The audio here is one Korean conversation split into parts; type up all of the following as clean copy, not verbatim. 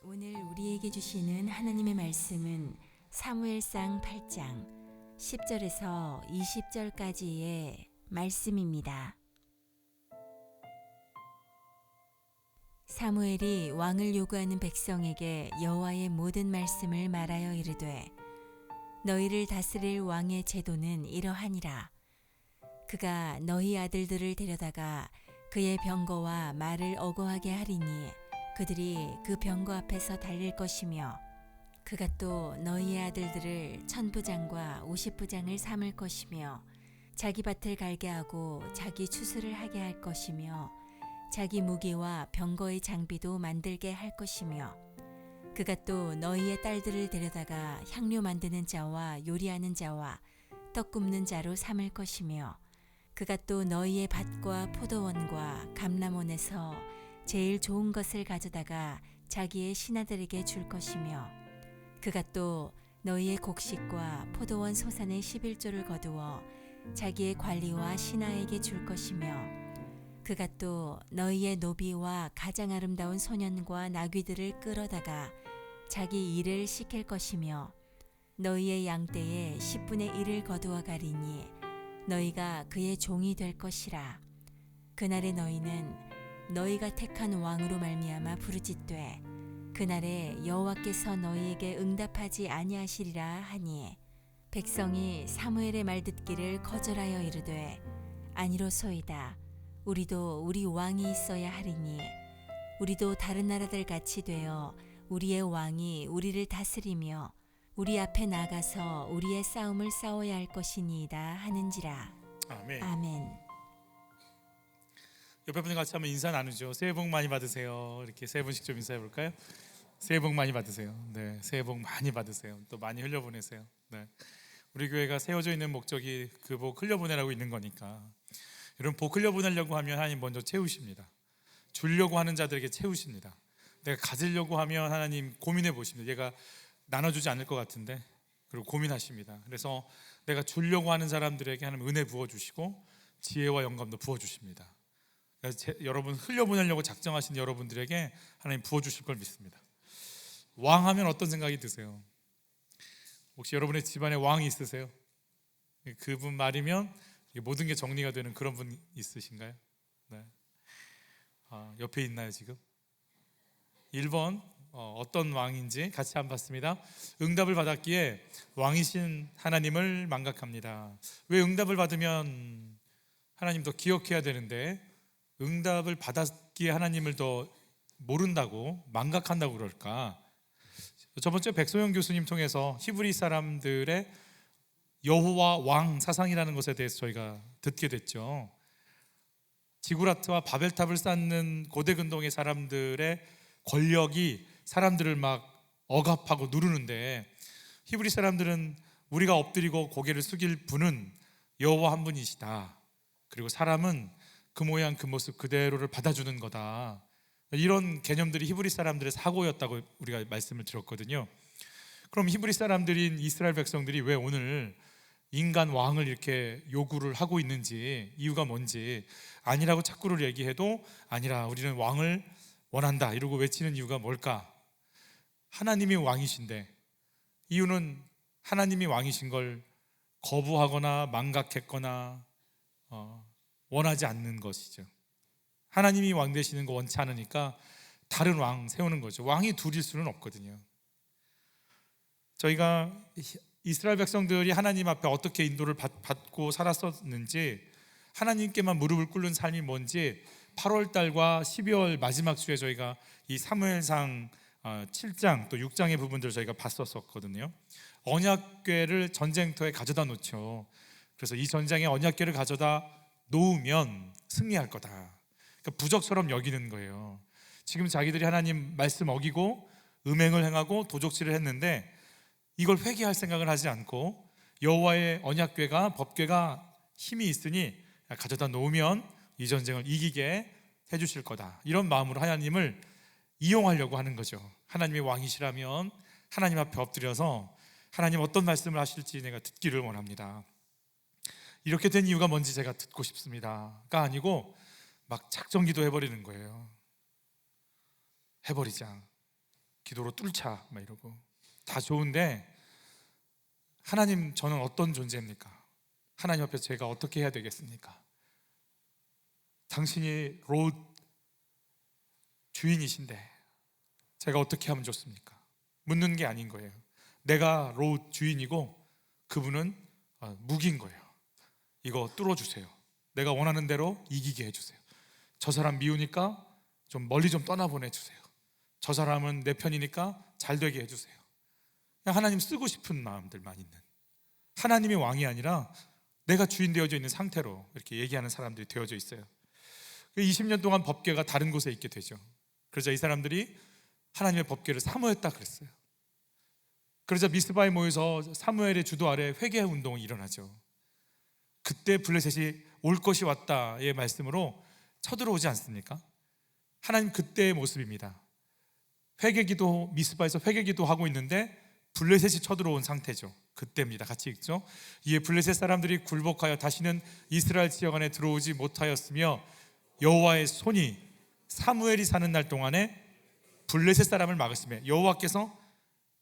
오늘 우리에게 주시는 하나님의 말씀은 사무엘상 8장 10절에서 20절까지의 말씀입니다. 사무엘이 왕을 요구하는 백성에게 여호와의 모든 말씀을 말하여 이르되 너희를 다스릴 왕의 제도는 이러하니라. 그가 너희 아들들을 데려다가 그의 병거와 말을 어거하게 하리니 그들이 그 병거 앞에서 달릴 것이며 그가 또 너희의 아들들을 1000부장과 50부장을 삼을 것이며 자기 밭을 갈게 하고 자기 추수를 하게 할 것이며 자기 무기와 병거의 장비도 만들게 할 것이며 그가 또 너희의 딸들을 데려다가 향료 만드는 자와 요리하는 자와 떡 굽는 자로 삼을 것이며 그가 또 너희의 밭과 포도원과 감람원에서 제일 좋은 것을 가져다가 자기의 신하들에게 줄 것이며 그가 또 너희의 곡식과 포도원 소산의 11조를 거두어 자기의 관리와 신하에게 줄 것이며 그가 또 너희의 노비와 가장 아름다운 소년과 나귀들을 끌어다가 자기 일을 시킬 것이며 너희의 양떼의 10분의 1을 거두어 가리니 너희가 그의 종이 될 것이라. 그날에 너희는 너희가 택한 왕으로 말미암아 부르짖되 그날에 여호와께서 너희에게 응답하지 아니하시리라 하니 백성이 사무엘의 말 듣기를 거절하여 이르되 아니로소이다. 우리도 우리 왕이 있어야 하리니 우리도 다른 나라들 같이 되어 우리의 왕이 우리를 다스리며 우리 앞에 나가서 우리의 싸움을 싸워야 할 것이니이다 하는지라. 아멘. 아멘. 옆에 분들 같이 한번 인사 나누죠. 새해 복 많이 받으세요. 이렇게 세 분씩 좀 인사해 볼까요? 새해 복 많이 받으세요. 네, 새해 복 많이 받으세요. 또 많이 흘려보내세요. 네, 우리 교회가 세워져 있는 목적이 그 복 흘려보내라고 있는 거니까. 여러분, 복 흘려보내려고 하면 하나님 먼저 채우십니다. 주려고 하는 자들에게 채우십니다. 내가 가지려고 하면 하나님 고민해 보십니다. 얘가 나눠주지 않을 것 같은데, 그리고 고민하십니다. 그래서 내가 주려고 하는 사람들에게 하나님 은혜 부어주시고 지혜와 영감도 부어주십니다. 여러분 흘려보내려고 작정하신 여러분들에게 하나님 부어주실 걸 믿습니다. 왕하면 어떤 생각이 드세요? 혹시 여러분의 집안에 왕이 있으세요? 그분 말이면 모든 게 정리가 되는 그런 분 있으신가요? 네. 옆에 있나요 지금? 1번 어떤 왕인지 같이 한번 봤습니다. 응답을 받았기에 왕이신 하나님을 망각합니다. 왜 응답을 받으면 하나님 더 기억해야 되는데 응답을 받았기에 하나님을 더 모른다고 망각한다고 그럴까? 저번 주에 백소영 교수님 통해서 히브리 사람들의 여호와 왕 사상이라는 것에 대해서 저희가 듣게 됐죠. 지구라트와 바벨탑을 쌓는 고대 근동의 사람들의 권력이 사람들을 막 억압하고 누르는데 히브리 사람들은 우리가 엎드리고 고개를 숙일 분은 여호와 한 분이시다. 그리고 사람은 그 모양 그 모습 그대로를 받아주는 거다. 이런 개념들이 히브리 사람들의 사고였다고 우리가 말씀을 들었거든요. 그럼 히브리 사람들인 이스라엘 백성들이 왜 오늘 인간 왕을 이렇게 요구를 하고 있는지, 이유가 뭔지, 아니라고 자꾸를 얘기해도 아니라 우리는 왕을 원한다 이러고 외치는 이유가 뭘까? 하나님이 왕이신데, 이유는 하나님이 왕이신 걸 거부하거나 망각했거나 원하지 않는 것이죠. 하나님이 왕 되시는 거 원치 않으니까 다른 왕 세우는 거죠. 왕이 둘일 수는 없거든요. 저희가 이스라엘 백성들이 하나님 앞에 어떻게 인도를 받고 살았었는지, 하나님께만 무릎을 꿇는 삶이 뭔지 8월 달과 12월 마지막 주에 저희가 이 사무엘상 7장 또 6장의 부분들을 저희가 봤었거든요. 언약궤를 전쟁터에 가져다 놓죠. 그래서 이 전장에 언약궤를 가져다 놓으면 승리할 거다. 그러니까 부적처럼 여기는 거예요. 지금 자기들이 하나님 말씀 어기고 음행을 행하고 도적질을 했는데 이걸 회개할 생각을 하지 않고 여호와의 언약궤가 법궤가 힘이 있으니 가져다 놓으면 이 전쟁을 이기게 해주실 거다. 이런 마음으로 하나님을 이용하려고 하는 거죠. 하나님이 왕이시라면 하나님 앞에 엎드려서 하나님 어떤 말씀을 하실지 내가 듣기를 원합니다. 이렇게 된 이유가 뭔지 제가 듣고 싶습니다가 아니고 막 작정기도 해버리는 거예요. 해버리자. 기도로 뚫자 막 이러고 다 좋은데 하나님, 저는 어떤 존재입니까? 하나님 앞에서 제가 어떻게 해야 되겠습니까? 당신이 롯 주인이신데 제가 어떻게 하면 좋습니까? 묻는 게 아닌 거예요. 내가 롯 주인이고 그분은 무기인 거예요. 이거 뚫어주세요. 내가 원하는 대로 이기게 해주세요. 저 사람 미우니까 좀 멀리 좀 떠나보내주세요. 저 사람은 내 편이니까 잘 되게 해주세요. 그냥 하나님 쓰고 싶은 마음들만 있는, 하나님이 왕이 아니라 내가 주인 되어져 있는 상태로 이렇게 얘기하는 사람들이 되어져 있어요. 20년 동안 법궤가 다른 곳에 있게 되죠. 그러자 이 사람들이 하나님의 법궤를 사모했다 그랬어요. 그러자 미스바에 모여서 사무엘의 주도 아래 회개 운동이 일어나죠. 그때 블레셋이 올 것이 왔다의 말씀으로 쳐들어오지 않습니까? 하나님 그때의 모습입니다. 회개기도, 미스바에서 회개기도 하고 있는데 블레셋이 쳐들어온 상태죠. 그때입니다. 같이 읽죠. 이에 블레셋 사람들이 굴복하여 다시는 이스라엘 지역 안에 들어오지 못하였으며 여호와의 손이 사무엘이 사는 날 동안에 블레셋 사람을 막으시며, 여호와께서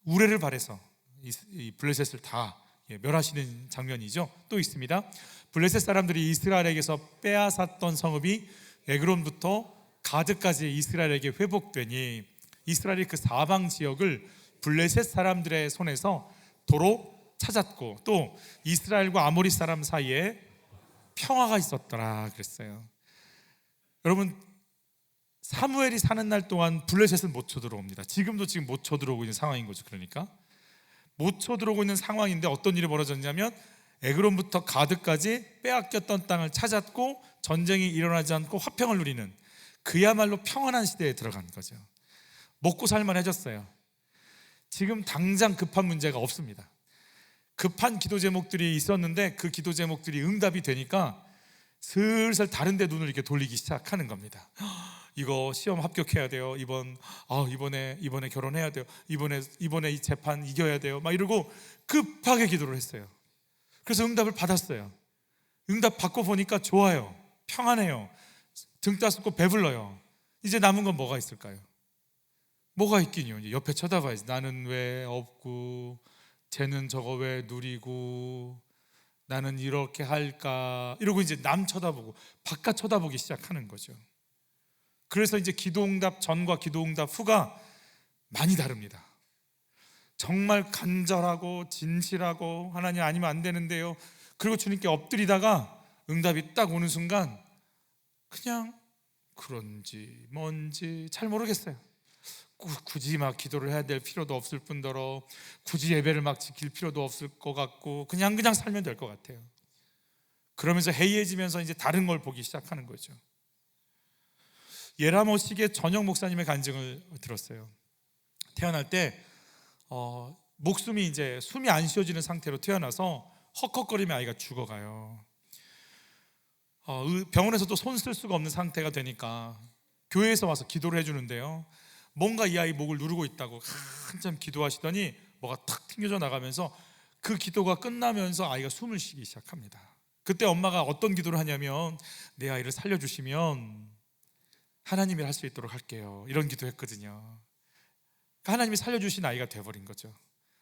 우레를 발해서 이 블레셋을 다 멸하시는 장면이죠. 또 있습니다. 블레셋 사람들이 이스라엘에게서 빼앗았던 성읍이 에그론부터 가드까지 이스라엘에게 회복되니 이스라엘이 그 사방 지역을 블레셋 사람들의 손에서 도로 찾았고, 또 이스라엘과 아모리 사람 사이에 평화가 있었더라 그랬어요. 여러분, 사무엘이 사는 날 동안 블레셋은 못 쳐들어옵니다. 지금 못 쳐들어오고 있는 상황인 거죠. 그러니까 못 쳐들어오고 있는 상황인데 어떤 일이 벌어졌냐면 에그론부터 가드까지 빼앗겼던 땅을 찾았고 전쟁이 일어나지 않고 화평을 누리는 그야말로 평안한 시대에 들어간 거죠. 먹고 살만해졌어요. 지금 당장 급한 문제가 없습니다. 급한 기도 제목들이 있었는데 그 기도 제목들이 응답이 되니까 슬슬 다른 데 눈을 이렇게 돌리기 시작하는 겁니다. 이거 시험 합격해야 돼요. 이번에 결혼해야 돼요. 이번에 이 재판 이겨야 돼요. 막 이러고 급하게 기도를 했어요. 그래서 응답을 받았어요. 응답 받고 보니까 좋아요. 평안해요. 등 따숩고 배불러요. 이제 남은 건 뭐가 있을까요? 뭐가 있긴요. 이제 옆에 쳐다봐야지. 나는 왜 없고, 쟤는 저거 왜 누리고, 나는 이렇게 할까, 이러고 이제 남 쳐다보고 바깥 쳐다보기 시작하는 거죠. 그래서 이제 기도응답 전과 기도응답 후가 많이 다릅니다. 정말 간절하고 진실하고 하나님 아니면 안 되는데요, 그리고 주님께 엎드리다가 응답이 딱 오는 순간 그냥 그런지 뭔지 잘 모르겠어요. 굳이 막 기도를 해야 될 필요도 없을 뿐더러 굳이 예배를 막 지킬 필요도 없을 것 같고 그냥 살면 될 것 같아요. 그러면서 해이해지면서 이제 다른 걸 보기 시작하는 거죠. 예라모식의 전역 목사님의 간증을 들었어요. 태어날 때 목숨이 이제 숨이 안 쉬어지는 상태로 태어나서 헉헉거리며 아이가 죽어가요. 병원에서도 손 쓸 수가 없는 상태가 되니까 교회에서 와서 기도를 해주는데요, 뭔가 이 아이 목을 누르고 있다고 한참 기도하시더니 뭐가 탁 튕겨져 나가면서 그 기도가 끝나면서 아이가 숨을 쉬기 시작합니다. 그때 엄마가 어떤 기도를 하냐면, 내 아이를 살려주시면 하나님이 할 수 있도록 할게요, 이런 기도했거든요. 하나님이 살려주신 아이가 돼버린 거죠.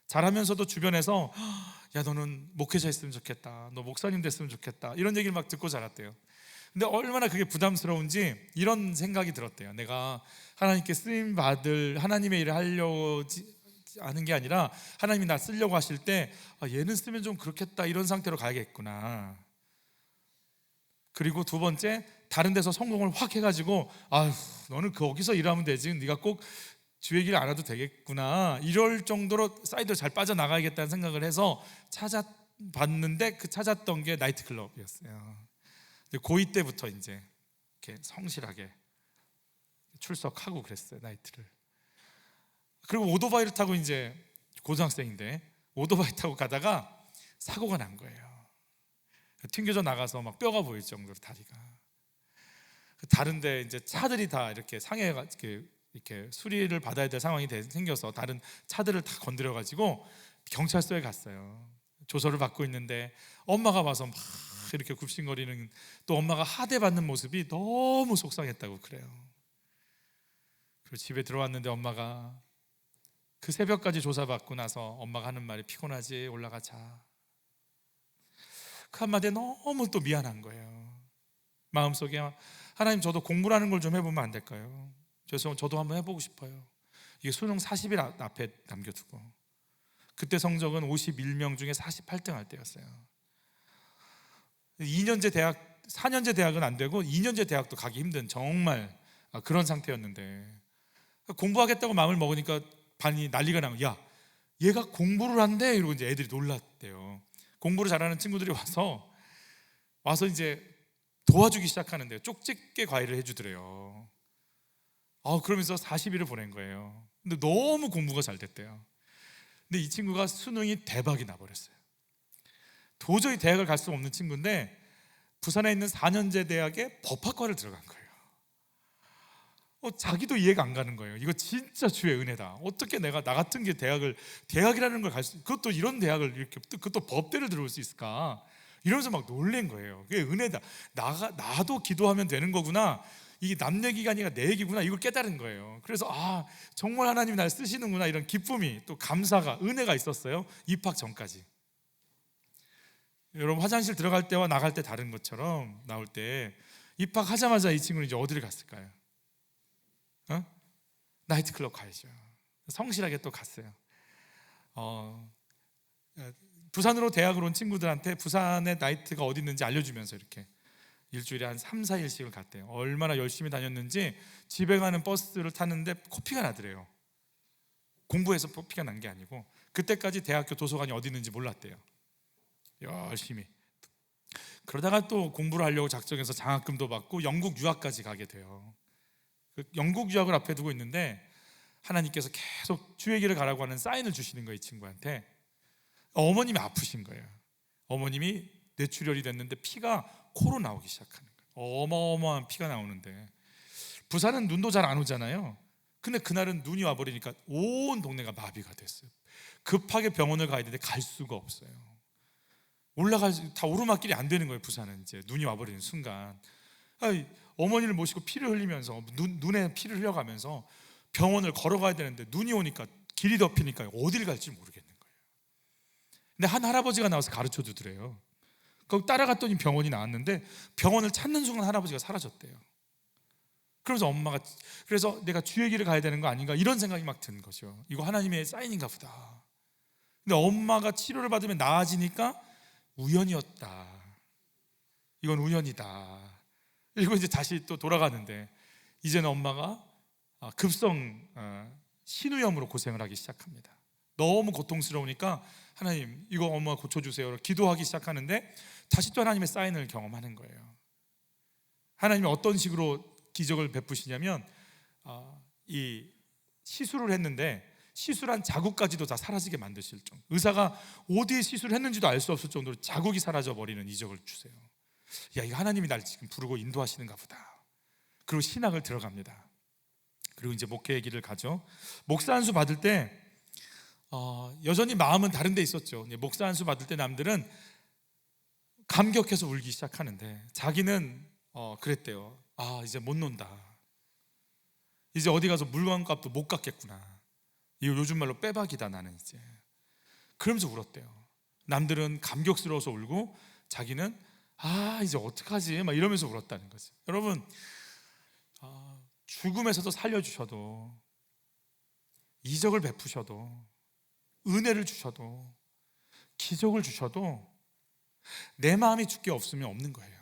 자라면서도 주변에서 야, 너는 목회자 했으면 좋겠다, 너 목사님 됐으면 좋겠다, 이런 얘기를 막 듣고 자랐대요. 근데 얼마나 그게 부담스러운지 이런 생각이 들었대요. 내가 하나님께 쓰임 받을 하나님의 일을 하려고 하는 게 아니라 하나님이 나 쓰려고 하실 때 얘는 쓰면 좀 그렇겠다, 이런 상태로 가야겠구나. 그리고 두 번째, 다른 데서 성공을 확 해가지고 너는 거기서 일하면 되지, 네가 꼭 주의 길 안 와도 되겠구나, 이럴 정도로 사이드로 잘 빠져나가야겠다는 생각을 해서 찾아봤는데 그 찾았던 게 나이트클럽이었어요. 고2 때부터 이제 이렇게 성실하게 출석하고 그랬어요, 나이트를. 그리고 오토바이를 타고, 이제 고등학생인데 오토바이 타고 가다가 사고가 난 거예요. 튕겨져 나가서 막 뼈가 보일 정도로 다리가. 다른데 이제 차들이 다 이렇게 상해가 이렇게 수리를 받아야 될 상황이 생겨서 다른 차들을 다 건드려 가지고 경찰서에 갔어요. 조서를 받고 있는데 엄마가 와서 막 이렇게 굽신거리는, 또 엄마가 하대받는 모습이 너무 속상했다고 그래요. 그리고 집에 들어왔는데 엄마가 그 새벽까지 조사받고 나서 엄마가 하는 말이 피곤하지 올라가자. 그 한마디에 너무 또 미안한 거예요. 마음속에 하나님 저도 공부라는 걸 좀 해보면 안 될까요? 저도 한번 해보고 싶어요. 이게 수능 40일 앞에 남겨두고 그때 성적은 51명 중에 48등 할 때였어요. 2년제 대학, 4년제 대학은 안 되고 2년제 대학도 가기 힘든 정말 그런 상태였는데 공부하겠다고 마음을 먹으니까 반이 난리가 나고 야 얘가 공부를 한대 이러고 이제 애들이 놀랐대요. 공부를 잘하는 친구들이 와서 이제 도와주기 시작하는데요. 쪽집게 과외를 해주더래요. 그러면서 40일을 보낸 거예요. 근데 너무 공부가 잘 됐대요. 근데 이 친구가 수능이 대박이 나버렸어요. 도저히 대학을 갈 수 없는 친구인데 부산에 있는 4년제 대학에 법학과를 들어간 거예요. 자기도 이해가 안 가는 거예요. 이거 진짜 주의 은혜다. 어떻게 내가 나 같은 게 대학이라는 걸 그것도 이런 대학을 이렇게 그것도 법대를 들어올 수 있을까? 이러면서 막 놀란 거예요. 그게 은혜다. 나도 기도하면 되는 거구나. 이게 남 얘기가 아니라 내 얘기구나. 이걸 깨달은 거예요. 그래서 정말 하나님이 날 쓰시는구나 이런 기쁨이 또 감사가 은혜가 있었어요. 입학 전까지. 여러분 화장실 들어갈 때와 나갈 때 다른 것처럼 나올 때 입학하자마자 이 친구는 이제 어디를 갔을까요? 나이트클럽 가야죠. 성실하게 또 갔어요. 부산으로 대학을 온 친구들한테 부산의 나이트가 어디 있는지 알려주면서 이렇게 일주일에 한 3, 4일씩을 갔대요. 얼마나 열심히 다녔는지 집에 가는 버스를 탔는데 코피가 나더래요. 공부해서 코피가 난 게 아니고 그때까지 대학교 도서관이 어디 있는지 몰랐대요. 열심히 그러다가 또 공부를 하려고 작정해서 장학금도 받고 영국 유학까지 가게 돼요. 영국 유학을 앞에 두고 있는데 하나님께서 계속 주의 길을 가라고 하는 사인을 주시는 거예요. 이 친구한테. 어머님이 아프신 거예요. 어머님이 뇌출혈이 됐는데 피가 코로 나오기 시작하는 거예요. 어마어마한 피가 나오는데 부산은 눈도 잘 안 오잖아요. 근데 그날은 눈이 와버리니까 온 동네가 마비가 됐어요. 급하게 병원을 가야 되는데 갈 수가 없어요. 다 오르막길이 안 되는 거예요. 부산은 이제 눈이 와버리는 순간 어머니를 모시고 피를 흘리면서 눈에 피를 흘려가면서 병원을 걸어가야 되는데 눈이 오니까 길이 덮이니까 어디를 갈지 모르겠는 거예요. 근데 한 할아버지가 나와서 가르쳐 주더래요. 거기 따라갔더니 병원이 나왔는데 병원을 찾는 순간 할아버지가 사라졌대요. 그러면서 엄마가 그래서 내가 주의 길을 가야 되는 거 아닌가 이런 생각이 막 드는 거죠. 이거 하나님의 사인인가 보다. 근데 엄마가 치료를 받으면 나아지니까 우연이었다. 이건 우연이다. 그리고 이제 다시 또 돌아가는데 이제는 엄마가 급성 신우염으로 고생을 하기 시작합니다. 너무 고통스러우니까 하나님 이거 엄마 고쳐주세요 기도하기 시작하는데 다시 또 하나님의 사인을 경험하는 거예요. 하나님이 어떤 식으로 기적을 베푸시냐면 이 시술을 했는데 시술한 자국까지도 다 사라지게 만드실 정도, 의사가 어디에 시술을 했는지도 알 수 없을 정도로 자국이 사라져 버리는 이적을 주세요. 야, 이거 하나님이 날 지금 부르고 인도하시는가 보다. 그리고 신학을 들어갑니다. 그리고 이제 목회의 길을 가죠. 목사 안수 받을 때 여전히 마음은 다른 데 있었죠. 목사 안수 받을 때 남들은 감격해서 울기 시작하는데 자기는 그랬대요. 이제 못 논다. 이제 어디 가서 물건값도 못 갚겠구나. 이거 요즘 말로 빼박이다 나는 이제. 그러면서 울었대요. 남들은 감격스러워서 울고 자기는 이제 어떡하지 막 이러면서 울었다는 거죠. 여러분 죽음에서도 살려주셔도 이적을 베푸셔도 은혜를 주셔도 기적을 주셔도 내 마음이 주께 없으면 없는 거예요.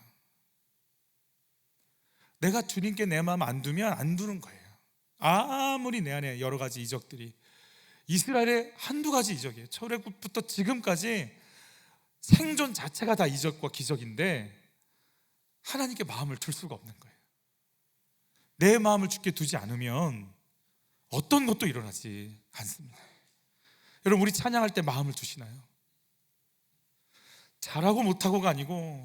내가 주님께 내 마음 안 두면 안 두는 거예요. 아무리 내 안에 여러 가지 이적들이 이스라엘의 한두 가지 이적이에요. 철회부터 지금까지 생존 자체가 다 이적과 기적인데 하나님께 마음을 둘 수가 없는 거예요. 내 마음을 주께 두지 않으면 어떤 것도 일어나지 않습니다. 여러분 우리 찬양할 때 마음을 두시나요? 잘하고 못하고가 아니고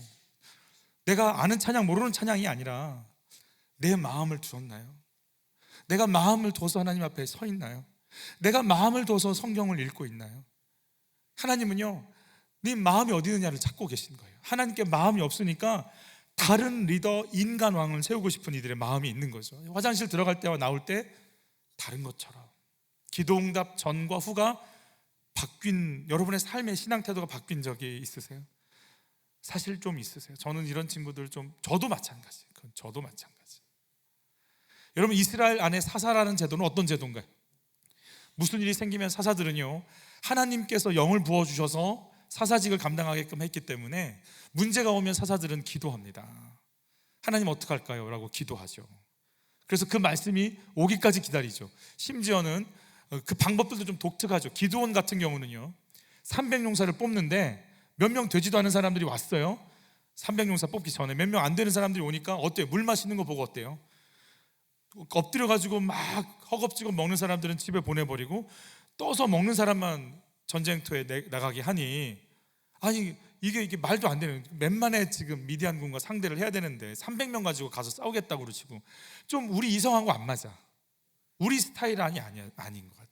내가 아는 찬양 모르는 찬양이 아니라 내 마음을 두었나요? 내가 마음을 둬서 하나님 앞에 서 있나요? 내가 마음을 둬서 성경을 읽고 있나요? 하나님은요 네 마음이 어디 있느냐를 찾고 계신 거예요. 하나님께 마음이 없으니까 다른 리더 인간 왕을 세우고 싶은 이들의 마음이 있는 거죠. 화장실 들어갈 때와 나올 때 다른 것처럼 기도응답 전과 후가 바뀐, 여러분의 삶의 신앙 태도가 바뀐 적이 있으세요? 사실 좀 있으세요? 저는 이런 친구들 저도 마찬가지. 저도 마찬가지. 여러분, 이스라엘 안에 사사라는 제도는 어떤 제도인가요? 무슨 일이 생기면 사사들은요, 하나님께서 영을 부어주셔서 사사직을 감당하게끔 했기 때문에 문제가 오면 사사들은 기도합니다. 하나님 어떡할까요? 라고 기도하죠. 그래서 그 말씀이 오기까지 기다리죠. 심지어는 그 방법들도 좀 독특하죠. 기드온 같은 경우는요, 300용사를 뽑는데 몇 명 되지도 않은 사람들이 왔어요. 300용사 뽑기 전에 몇 명 안 되는 사람들이 오니까 어때요? 물 마시는 거 보고 어때요? 엎드려가지고 막 허겁지겁 먹는 사람들은 집에 보내버리고 떠서 먹는 사람만 전쟁터에 나가게 하니, 아니 이게 말도 안 되는, 맨만에 지금 미디안군과 상대를 해야 되는데 300명 가지고 가서 싸우겠다고 그러시고, 좀 우리 이성하고 안 맞아. 우리 스타일 아닌 것 같아.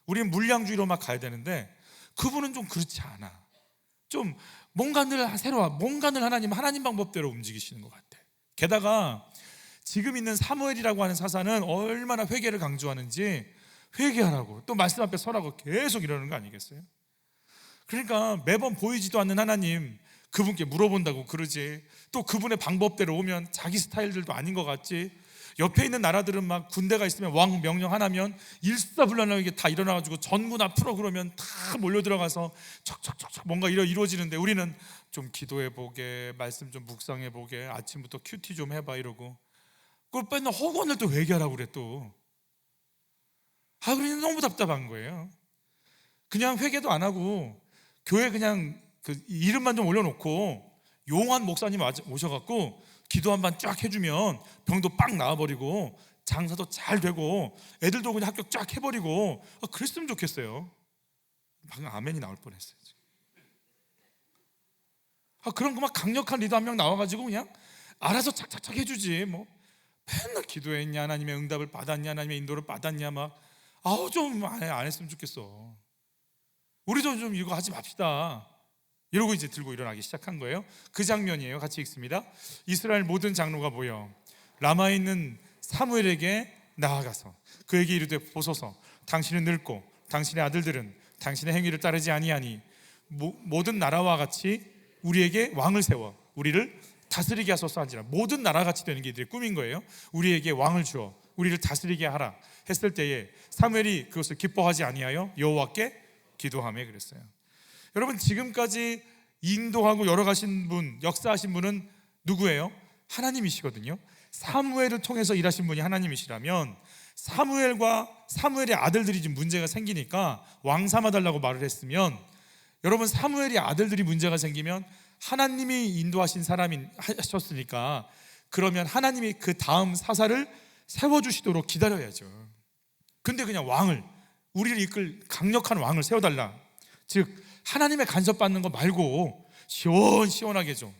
우리는 물량주의로 막 가야 되는데 그분은 좀 그렇지 않아. 좀 뭔가 늘 하나님 방법대로 움직이시는 것 같아. 게다가 지금 있는 사무엘이라고 하는 사사는 얼마나 회개를 강조하는지, 회개하라고, 또 말씀 앞에 서라고 계속 이러는 거 아니겠어요? 그러니까 매번 보이지도 않는 하나님, 그분께 물어본다고 그러지, 또 그분의 방법대로 오면 자기 스타일들도 아닌 것 같지. 옆에 있는 나라들은 막 군대가 있으면 왕 명령 하나면 일사불란하게 다 일어나가지고 전군 앞으로 그러면 다 몰려들어가서 척척척척 뭔가 이루어지는데, 우리는 좀 기도해보게, 말씀 좀 묵상해보게, 아침부터 큐티 좀 해봐 이러고, 그걸 맨날 허구한날 또 회개하라고 그래 또. 그러니 너무 답답한 거예요. 그냥 회개도 안 하고 교회 그냥 그 이름만 좀 올려놓고 용한 목사님 오셔갖고 기도 한 번 쫙 해주면 병도 빵 나와버리고 장사도 잘 되고 애들도 그냥 합격 쫙 해버리고, 그랬으면 좋겠어요. 방금 아멘이 나올 뻔했어요. 그런 거 막 강력한 리더 한 명 나와가지고 그냥 알아서 착착착 해주지, 뭐 맨날 기도했냐, 하나님의 응답을 받았냐, 하나님의 인도를 받았냐, 막 좀 안 했으면 좋겠어. 우리도 좀 이거 하지 맙시다 이러고 이제 들고 일어나기 시작한 거예요. 그 장면이에요. 같이 읽습니다. 이스라엘 모든 장로가 모여 라마에 있는 사무엘에게 나아가서 그에게 이르되, 보소서, 당신은 늙고 당신의 아들들은 당신의 행위를 따르지 아니하니 모든 나라와 같이 우리에게 왕을 세워 우리를 다스리게 하소서 한지라. 모든 나라 같이 되는 게 이들의 꿈인 거예요. 우리에게 왕을 주어 우리를 다스리게 하라 했을 때에 사무엘이 그것을 기뻐하지 아니하여 여호와께 기도하며 그랬어요. 여러분, 지금까지 인도하고 열어가신 분, 역사하신 분은 누구예요? 하나님이시거든요. 사무엘을 통해서 일하신 분이 하나님이시라면, 사무엘의 아들들이 지금 문제가 생기니까 왕 삼아달라고 말을 했으면, 여러분, 사무엘의 아들들이 문제가 생기면 하나님이 인도하신 사람이 하셨으니까, 그러면 하나님이 그 다음 사사를 세워주시도록 기다려야죠. 근데 그냥 우리를 이끌 강력한 왕을 세워달라, 즉 하나님의 간섭받는 거 말고 시원시원하게 좀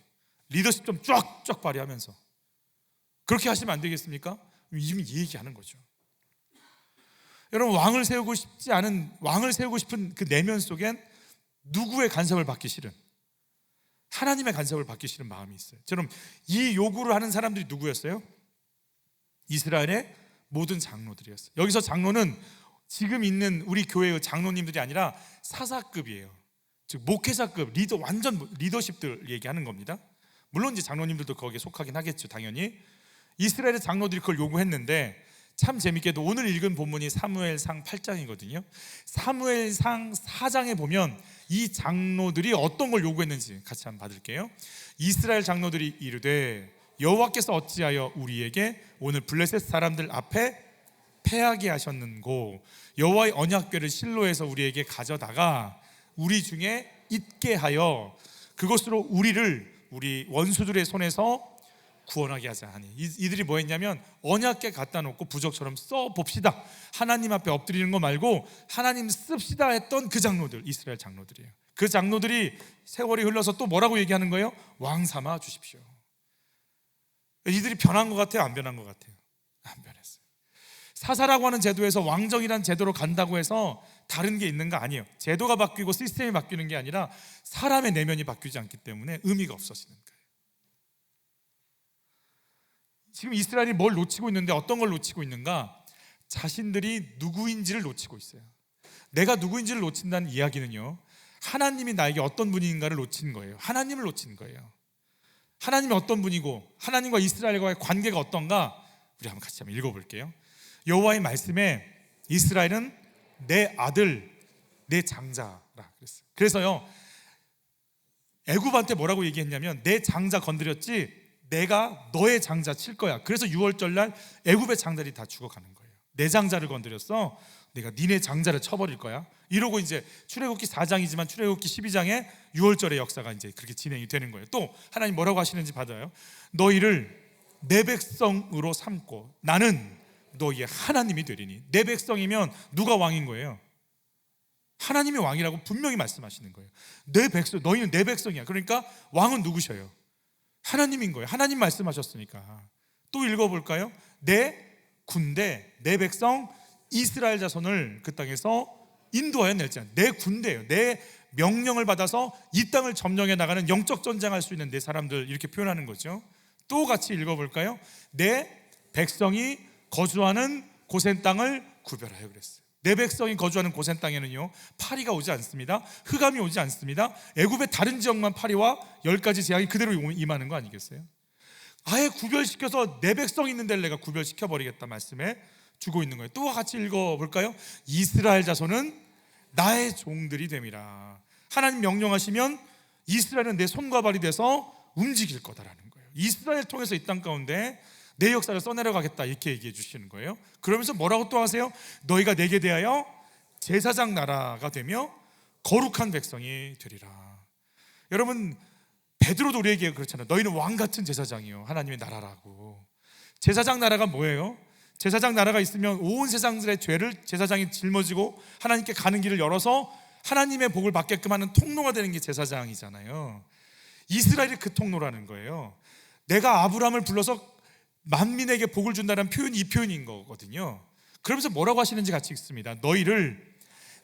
리더십 좀 쫙쫙 발휘하면서 그렇게 하시면 안 되겠습니까? 이미 얘기하는 거죠. 여러분, 왕을 세우고 싶은 그 내면 속엔 누구의 간섭을 받기 싫은, 하나님의 간섭을 받기 싫은 마음이 있어요. 저는 이 요구를 하는 사람들이 누구였어요? 이스라엘의 모든 장로들이었어요. 여기서 장로는 지금 있는 우리 교회의 장로님들이 아니라 사사급이에요. 즉 목회자급, 완전 리더십들 얘기하는 겁니다. 물론 이제 장로님들도 거기에 속하긴 하겠죠, 당연히. 이스라엘의 장로들이 그걸 요구했는데, 참 재밌게도 오늘 읽은 본문이 사무엘상 8장이거든요. 사무엘상 4장에 보면 이 장로들이 어떤 걸 요구했는지 같이 한번 받을게요. 이스라엘 장로들이 이르되, 여호와께서 어찌하여 우리에게 오늘 블레셋 사람들 앞에 패하게 하셨는고, 여호와의 언약궤를 실로에서 우리에게 가져다가 우리 중에 있게 하여 그것으로 우리 원수들의 손에서 구원하게 하자 하니. 이들이 뭐 했냐면, 언약궤 갖다 놓고 부적처럼 써봅시다, 하나님 앞에 엎드리는 거 말고 하나님 씁시다 했던 그 장로들, 이스라엘 장로들이에요. 그 장로들이 세월이 흘러서 또 뭐라고 얘기하는 거예요? 왕 삼아 주십시오. 이들이 변한 것 같아요? 안 변한 것 같아요? 안 변했어요. 사사라고 하는 제도에서 왕정이란 제도로 간다고 해서 다른 게 있는 거 아니에요. 제도가 바뀌고 시스템이 바뀌는 게 아니라 사람의 내면이 바뀌지 않기 때문에 의미가 없어지는 거예요. 지금 이스라엘이 뭘 놓치고 있는데, 어떤 걸 놓치고 있는가? 자신들이 누구인지를 놓치고 있어요. 내가 누구인지를 놓친다는 이야기는요, 하나님이 나에게 어떤 분인가를 놓친 거예요. 하나님을 놓친 거예요. 하나님이 어떤 분이고 하나님과 이스라엘과의 관계가 어떤가, 우리 한번 같이 한번 읽어볼게요. 여호와의 말씀에 이스라엘은 내 아들, 내 장자라 그랬어요. 그래서요, 애굽한테 뭐라고 얘기했냐면, 내 장자 건드렸지 내가 너의 장자 칠 거야. 그래서 6월절 날 애굽의 장자들이 다 죽어가는 거예요. 내 장자를 건드렸어, 내가 니네 장자를 쳐버릴 거야. 이러고 이제 출애굽기 4장이지만 출애굽기 12장에 6월절의 역사가 이제 그렇게 진행이 되는 거예요. 또 하나님 뭐라고 하시는지 받아요. 너희를 내 백성으로 삼고 나는 너희의 하나님이 되리니. 내 백성이면 누가 왕인 거예요? 하나님이 왕이라고 분명히 말씀하시는 거예요. 내 백성, 너희는 내 백성이야. 그러니까 왕은 누구셔요? 하나님인 거예요. 하나님 말씀하셨으니까. 또 읽어볼까요? 내 군대, 내 백성 이스라엘 자손을 그 땅에서 인도하여 낼지 않. 내 군대예요. 내 명령을 받아서 이 땅을 점령해 나가는 영적 전쟁할 수 있는 내 사람들, 이렇게 표현하는 거죠. 또 같이 읽어볼까요? 내 백성이 거주하는 고센 땅을 구별하여 그랬어요. 내 백성이 거주하는 고센 땅에는요, 파리가 오지 않습니다. 흑암이 오지 않습니다. 애굽의 다른 지역만 파리와 10가지 재앙이 그대로 임하는 거 아니겠어요? 아예 구별시켜서 내 백성 있는 데를 내가 구별시켜버리겠다 말씀에 주고 있는 거예요. 또 같이 읽어볼까요? 이스라엘 자손은 나의 종들이 됨이라. 하나님 명령하시면 이스라엘은 내 손과 발이 돼서 움직일 거다라는 거예요. 이스라엘 통해서 이 땅 가운데 내 역사를 써내려가겠다, 이렇게 얘기해 주시는 거예요. 그러면서 뭐라고 또 하세요? 너희가 내게 대하여 제사장 나라가 되며 거룩한 백성이 되리라. 여러분, 베드로도 우리에게 그렇잖아요. 너희는 왕같은 제사장이요, 하나님의 나라라고. 제사장 나라가 뭐예요? 제사장 나라가 있으면 온 세상들의 죄를 제사장이 짊어지고 하나님께 가는 길을 열어서 하나님의 복을 받게끔 하는 통로가 되는 게 제사장이잖아요. 이스라엘이 그 통로라는 거예요. 내가 아브라함을 불러서 만민에게 복을 준다는 표현이 이 표현인 거거든요. 그러면서 뭐라고 하시는지 같이 읽습니다. 너희를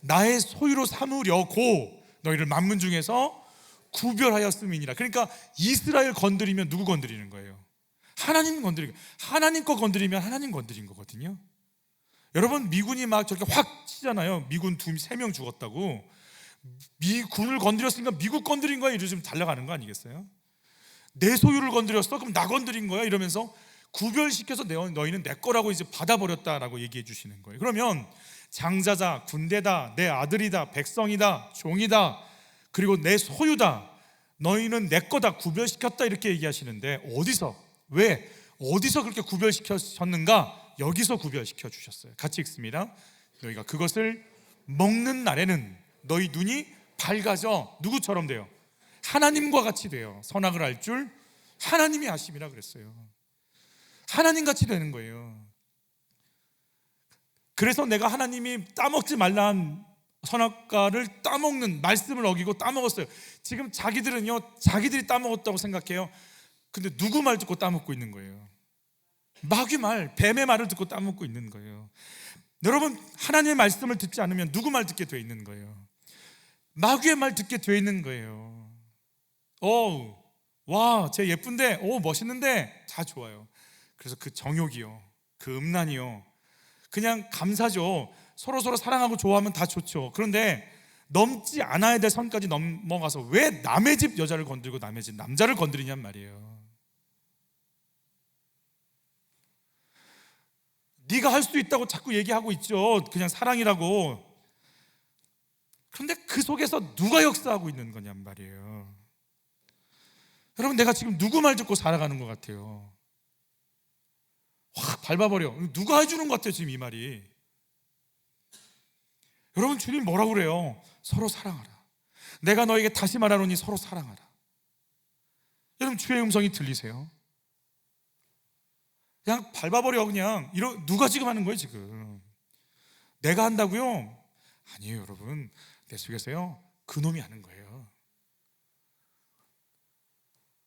나의 소유로 삼으려고 너희를 만민 중에서 구별하였음이니라. 그러니까 이스라엘 건드리면 누구 건드리는 거예요? 하나님 건드리고, 하나님 거 건드리면 하나님 건드린 거거든요. 여러분, 미군이 막 저렇게 확 치잖아요. 미군 3명 죽었다고. 미군을 건드렸으니까 미국 건드린 거야, 이러면 좀 달려가는 거 아니겠어요? 내 소유를 건드렸어? 그럼 나 건드린 거야? 이러면서 구별시켜서 너희는 내 거라고 이제 받아버렸다라고 얘기해 주시는 거예요. 그러면 장자다, 군대다, 내 아들이다, 백성이다, 종이다, 그리고 내 소유다, 너희는 내 거다, 구별시켰다, 이렇게 얘기하시는데 어디서, 왜, 어디서 그렇게 구별시켰는가? 여기서 구별시켜 주셨어요. 같이 읽습니다. 너희가 그것을 먹는 날에는 너희 눈이 밝아져 누구처럼 돼요? 하나님과 같이 돼요. 선악을 알 줄 하나님이 아심이라 그랬어요. 하나님같이 되는 거예요. 그래서 내가 하나님이 따먹지 말라는 선악과를 따먹는 말씀을 어기고 따먹었어요. 지금 자기들은요, 자기들이 따먹었다고 생각해요. 근데 누구 말 듣고 따먹고 있는 거예요? 마귀 말, 뱀의 말을 듣고 따먹고 있는 거예요. 여러분, 하나님의 말씀을 듣지 않으면 누구 말 듣게 돼 있는 거예요? 마귀의 말 듣게 돼 있는 거예요. 와, 쟤 예쁜데, 멋있는데, 다 좋아요. 그래서 그 정욕이요, 그 음란이요, 그냥 감사죠. 서로 사랑하고 좋아하면 다 좋죠. 그런데 넘지 않아야 될 선까지 넘어가서 왜 남의 집 여자를 건들고 남의 집 남자를 건드리냔 말이에요. 네가 할 수 있다고 자꾸 얘기하고 있죠. 그냥 사랑이라고. 그런데 그 속에서 누가 역사하고 있는 거냔 말이에요. 여러분, 내가 지금 누구 말 듣고 살아가는 것 같아요? 확 밟아버려. 누가 해주는 것 같아요, 지금 이 말이. 여러분, 주님 뭐라고 그래요? 서로 사랑하라. 내가 너에게 다시 말하노니 서로 사랑하라. 여러분, 주의 음성이 들리세요? 그냥 밟아버려. 그냥 누가 지금 하는 거예요? 지금 내가 한다고요? 아니에요. 여러분, 내 속에서요, 그놈이 하는 거예요.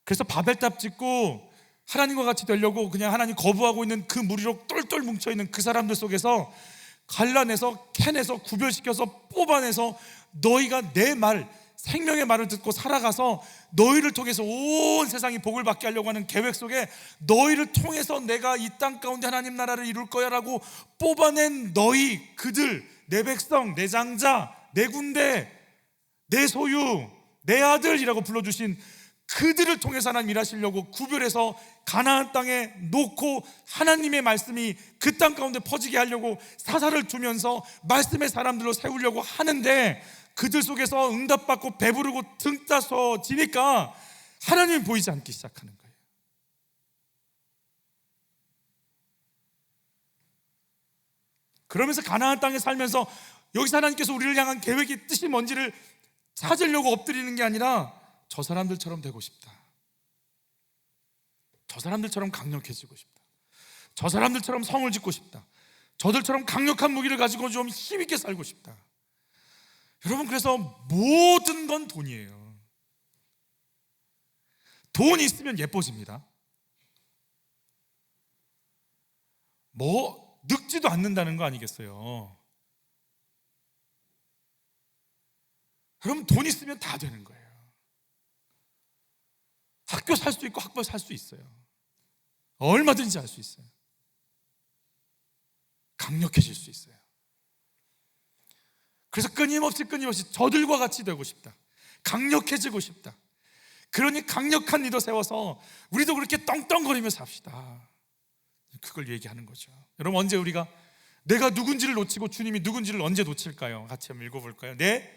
그래서 바벨탑 짓고 하나님과 같이 되려고 그냥 하나님 거부하고 있는 그 무리로 똘똘 뭉쳐있는 그 사람들 속에서 갈라내서 캐내서 구별시켜서 뽑아내서 너희가 내 말, 생명의 말을 듣고 살아가서 너희를 통해서 온 세상이 복을 받게 하려고 하는 계획 속에 너희를 통해서 내가 이 땅 가운데 하나님 나라를 이룰 거야 라고 뽑아낸 너희, 그들, 내 백성, 내 장자, 내 군대, 내 소유, 내 아들이라고 불러주신 그들을 통해서 하나님 일하시려고 구별해서 가나안 땅에 놓고 하나님의 말씀이 그 땅 가운데 퍼지게 하려고 사사를 두면서 말씀의 사람들로 세우려고 하는데, 그들 속에서 응답받고 배부르고 등 따서 지니까 하나님이 보이지 않기 시작하는 거예요. 그러면서 가나안 땅에 살면서 여기서 하나님께서 우리를 향한 계획이, 뜻이 뭔지를 찾으려고 엎드리는 게 아니라 저 사람들처럼 되고 싶다, 저 사람들처럼 강력해지고 싶다, 저 사람들처럼 성을 짓고 싶다, 저들처럼 강력한 무기를 가지고 좀 힘있게 살고 싶다. 여러분, 그래서 모든 건 돈이에요. 돈이 있으면 예뻐집니다. 뭐 늙지도 않는다는 거 아니겠어요? 그럼 돈 있으면 다 되는 거예요. 학교 살 수 있고 학벌 살 수 있어요. 얼마든지 할 수 있어요. 강력해질 수 있어요. 그래서 끊임없이 저들과 같이 되고 싶다, 강력해지고 싶다. 그러니 강력한 리더 세워서 우리도 그렇게 떵떵거리며 삽시다, 그걸 얘기하는 거죠. 여러분, 언제 우리가 내가 누군지를 놓치고 주님이 누군지를 언제 놓칠까요? 같이 한번 읽어볼까요? 내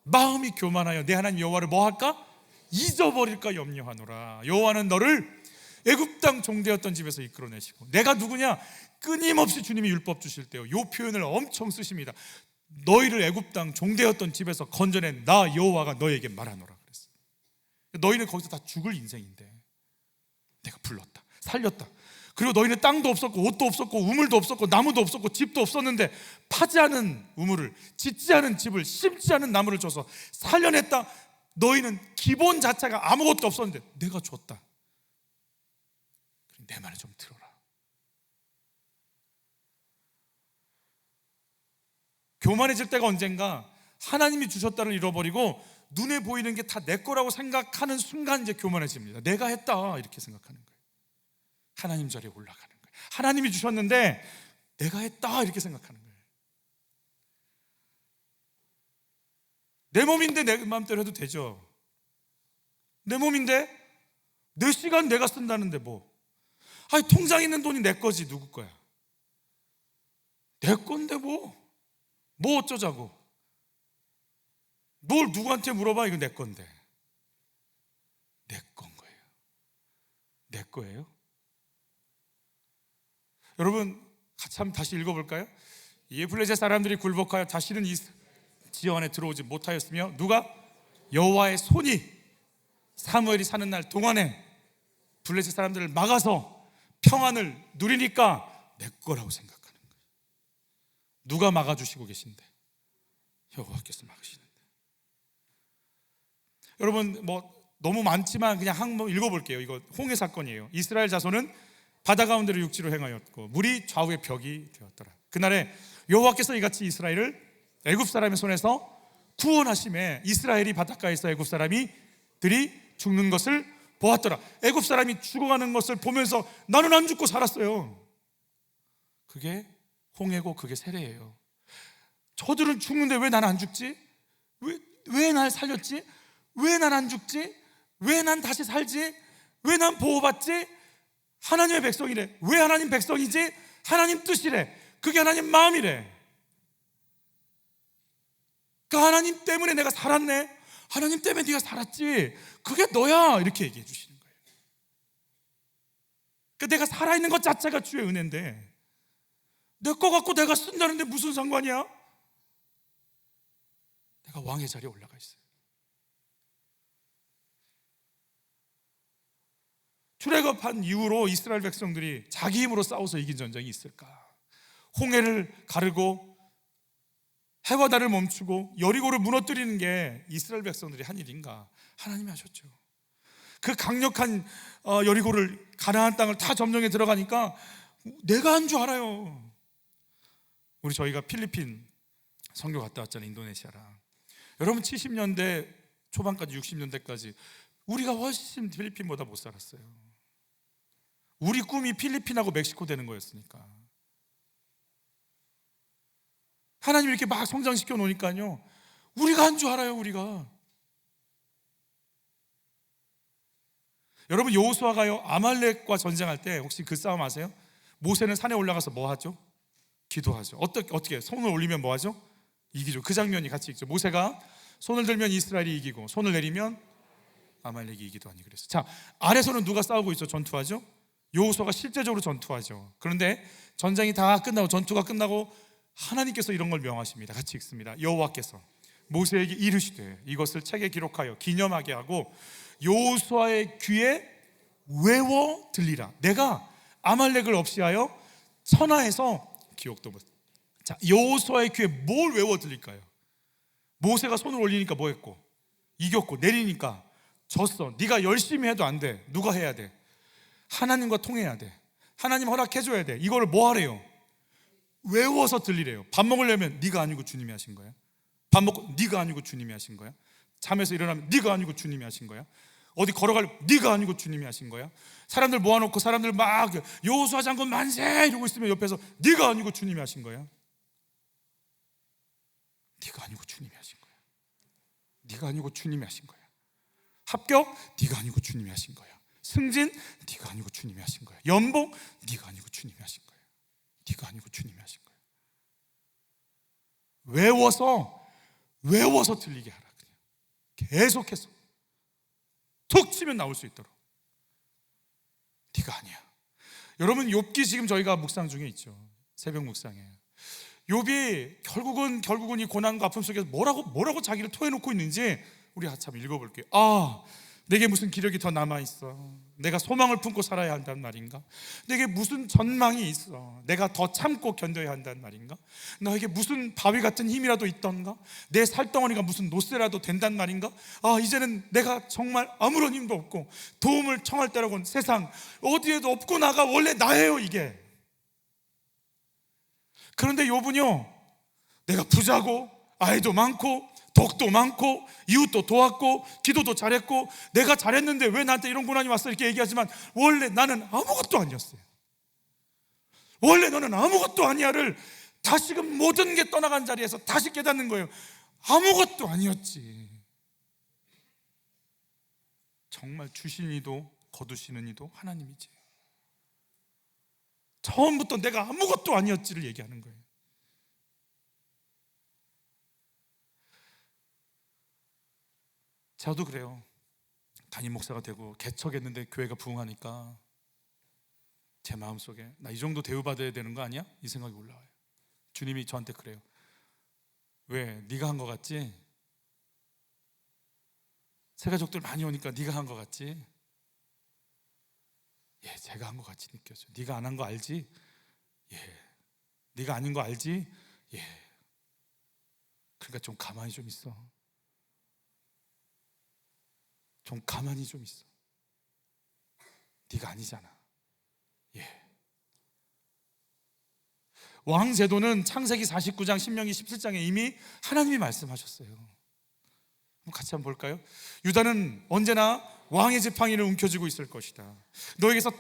마음이 교만하여 내 하나님 여호와를 뭐 할까? 잊어버릴까 염려하노라. 여호와는 너를 애굽 땅 종되었던 집에서 이끌어내시고. 내가 누구냐? 끊임없이 주님이 율법 주실 때요, 이 표현을 엄청 쓰십니다. 너희를 애굽 땅 종되었던 집에서 건져낸 나 여호와가 너에게 말하노라 그랬어요. 너희는 거기서 다 죽을 인생인데 내가 불렀다, 살렸다. 그리고 너희는 땅도 없었고 옷도 없었고 우물도 없었고 나무도 없었고 집도 없었는데 파지 않은 우물을, 짓지 않은 집을, 심지 않은 나무를 줘서 살려냈다. 너희는 기본 자체가 아무것도 없었는데 내가 줬다. 내 말을 좀 들어라. 교만해질 때가 언젠가 하나님이 주셨다를 잃어버리고 눈에 보이는 게 다 내 거라고 생각하는 순간 이제 교만해집니다. 내가 했다 이렇게 생각하는 거예요. 하나님 자리에 올라가는 거예요. 하나님이 주셨는데 내가 했다 이렇게 생각하는 거예요. 내 몸인데 내 마음대로 해도 되죠. 내 몸인데 내 시간 내가 쓴다는데 뭐. 아니, 통장에 있는 돈이 내 거지 누구 거야? 내 건데 뭐 어쩌자고. 뭘 누구한테 물어봐. 이거 내 건데. 내 건 거예요. 내 거예요. 여러분, 같이 한번 다시 읽어볼까요? 이에 블레셋 사람들이 굴복하여 다시는 이 지역 안에 들어오지 못하였으며 누가? 여호와의 손이 사무엘이 사는 날 동안에 블레셋 사람들을 막아서 평안을 누리니까 내 거라고 생각하는 거예요. 누가 막아주시고 계신데? 여호와께서 막으시는데. 여러분, 뭐 너무 많지만 그냥 한번 읽어볼게요. 이거 홍해 사건이에요. 이스라엘 자손은 바다 가운데로 육지로 행하였고 물이 좌우의 벽이 되었더라. 그날에 여호와께서 이같이 이스라엘을 애굽 사람의 손에서 구원하심에 이스라엘이 바닷가에서 애굽 사람들이 죽는 것을 보았더라. 애굽 사람이 죽어가는 것을 보면서 나는 안 죽고 살았어요. 그게 홍해고 그게 세례예요. 저들은 죽는데 왜 난 안 죽지? 왜 날 살렸지? 왜 난 안 죽지? 왜 난 다시 살지? 왜 난 보호받지? 하나님의 백성이래. 왜 하나님 백성이지? 하나님 뜻이래. 그게 하나님 마음이래. 그 하나님 때문에 내가 살았네. 하나님 때문에 네가 살았지. 그게 너야. 이렇게 얘기해 주시는 거예요. 그러니까 내가 살아있는 것 자체가 주의 은혜인데 내 거 갖고 내가 쓴다는데 무슨 상관이야? 내가 왕의 자리에 올라가 있어요. 출애굽한 이후로 이스라엘 백성들이 자기 힘으로 싸워서 이긴 전쟁이 있을까? 홍해를 가르고 해와 달을 멈추고 여리고를 무너뜨리는 게 이스라엘 백성들이 한 일인가? 하나님이 하셨죠. 그 강력한 여리고를, 가나안 땅을 다 점령해 들어가니까 내가 한 줄 알아요. 저희가 필리핀 선교 갔다 왔잖아요. 인도네시아랑. 여러분, 70년대 초반까지 60년대까지 우리가 훨씬 필리핀보다 못 살았어요. 우리 꿈이 필리핀하고 멕시코 되는 거였으니까. 하나님 이렇게 막 성장시켜 놓으니까요, 우리가 한 줄 알아요. 우리가. 여러분, 여호수아가요 아말렉과 전쟁할 때 혹시 그 싸움 아세요? 모세는 산에 올라가서 뭐 하죠? 기도하죠. 어떻게 손을 올리면 뭐 하죠? 이기죠. 그 장면이 같이 있죠. 모세가 손을 들면 이스라엘이 이기고 손을 내리면 아말렉이 이기도 하니 그랬어요. 자, 아래서는 누가 싸우고 있죠? 전투하죠. 여호수아가 실제적으로 전투하죠. 그런데 전쟁이 다 끝나고 전투가 끝나고 하나님께서 이런 걸 명하십니다. 같이 읽습니다. 여호와께서 모세에게 이르시되 이것을 책에 기록하여 기념하게 하고 여호수아의 귀에 외워 들리라. 내가 아말렉을 없이하여 천하에서 기억도 못. 자, 여호수아의 귀에 뭘 외워 들릴까요? 모세가 손을 올리니까 뭐 했고? 이겼고. 내리니까 졌어. 네가 열심히 해도 안 돼. 누가 해야 돼? 하나님과 통해야 돼. 하나님 허락해줘야 돼. 이거를 뭐 하래요? 외워서 들리래요. 밥 먹으려면 네가 아니고 주님이 하신 거야. 밥 먹고 네가 아니고 주님이 하신 거야. 잠에서 일어나면 네가 아니고 주님이 하신 거야. 어디 걸어갈 네가 아니고 주님이 하신 거야. 사람들 모아놓고 사람들 막 여호수아 장군 만세 이러고 있으면 옆에서 네가 아니고 주님이 하신 거야. 네가 아니고 주님이 하신 거야. 네가 아니고 주님이 하신 거야. 합격? 네가 아니고 주님이 하신 거야. 승진? 네가 아니고 주님이 하신 거야. 연봉? 네가 아니고 주님이 하신 거야. 네가 아니고 주님이 하신 거야. 외워서 들리게 하라. 그냥 계속해서 툭 치면 나올 수 있도록. 네가 아니야. 여러분, 욥기 지금 저희가 묵상 중에 있죠. 새벽 묵상에 욥이 결국은 이 고난과 아픔 속에서 뭐라고 자기를 토해놓고 있는지 우리 한참 읽어볼게요. 내게 무슨 기력이 더 남아있어? 내가 소망을 품고 살아야 한다는 말인가? 내게 무슨 전망이 있어? 내가 더 참고 견뎌야 한다는 말인가? 너에게 무슨 바위 같은 힘이라도 있던가? 내 살덩어리가 무슨 노쇠라도 된다는 말인가? 이제는 내가 정말 아무런 힘도 없고 도움을 청할 때라고는 세상 어디에도 없고 나가 원래 나예요 이게. 그런데 욥은요, 내가 부자고 아이도 많고 덕도 많고 이웃도 도왔고 기도도 잘했고 내가 잘했는데 왜 나한테 이런 고난이 왔어 이렇게 얘기하지만 원래 나는 아무것도 아니었어요. 원래 너는 아무것도 아니야를 다시금 모든 게 떠나간 자리에서 다시 깨닫는 거예요. 아무것도 아니었지. 정말 주신 이도 거두시는 이도 하나님이지. 처음부터 내가 아무것도 아니었지를 얘기하는 거예요. 저도 그래요. 담임 목사가 되고 개척했는데 교회가 부흥하니까 제 마음속에 나 이 정도 대우받아야 되는 거 아니야? 이 생각이 올라와요. 주님이 저한테 그래요. 왜? 네가 한 거 같지? 새가족들 많이 오니까 네가 한 거 같지? 예, 제가 한 거 같이 느껴져. 네가 안 한 거 알지? 예. 네가 아닌 거 알지? 예. 그러니까 좀 가만히 좀 있어. 좀 가만히 좀 있어. 네가 아니잖아. 예. 왕 제도는 창세기 49장, 신명기 17장에 이미 하나님이 말씀하셨어요. 같이 한번 볼까요? 유다는 언제나 왕의 지팡이를 움켜쥐고 있을 것이다. 너에게서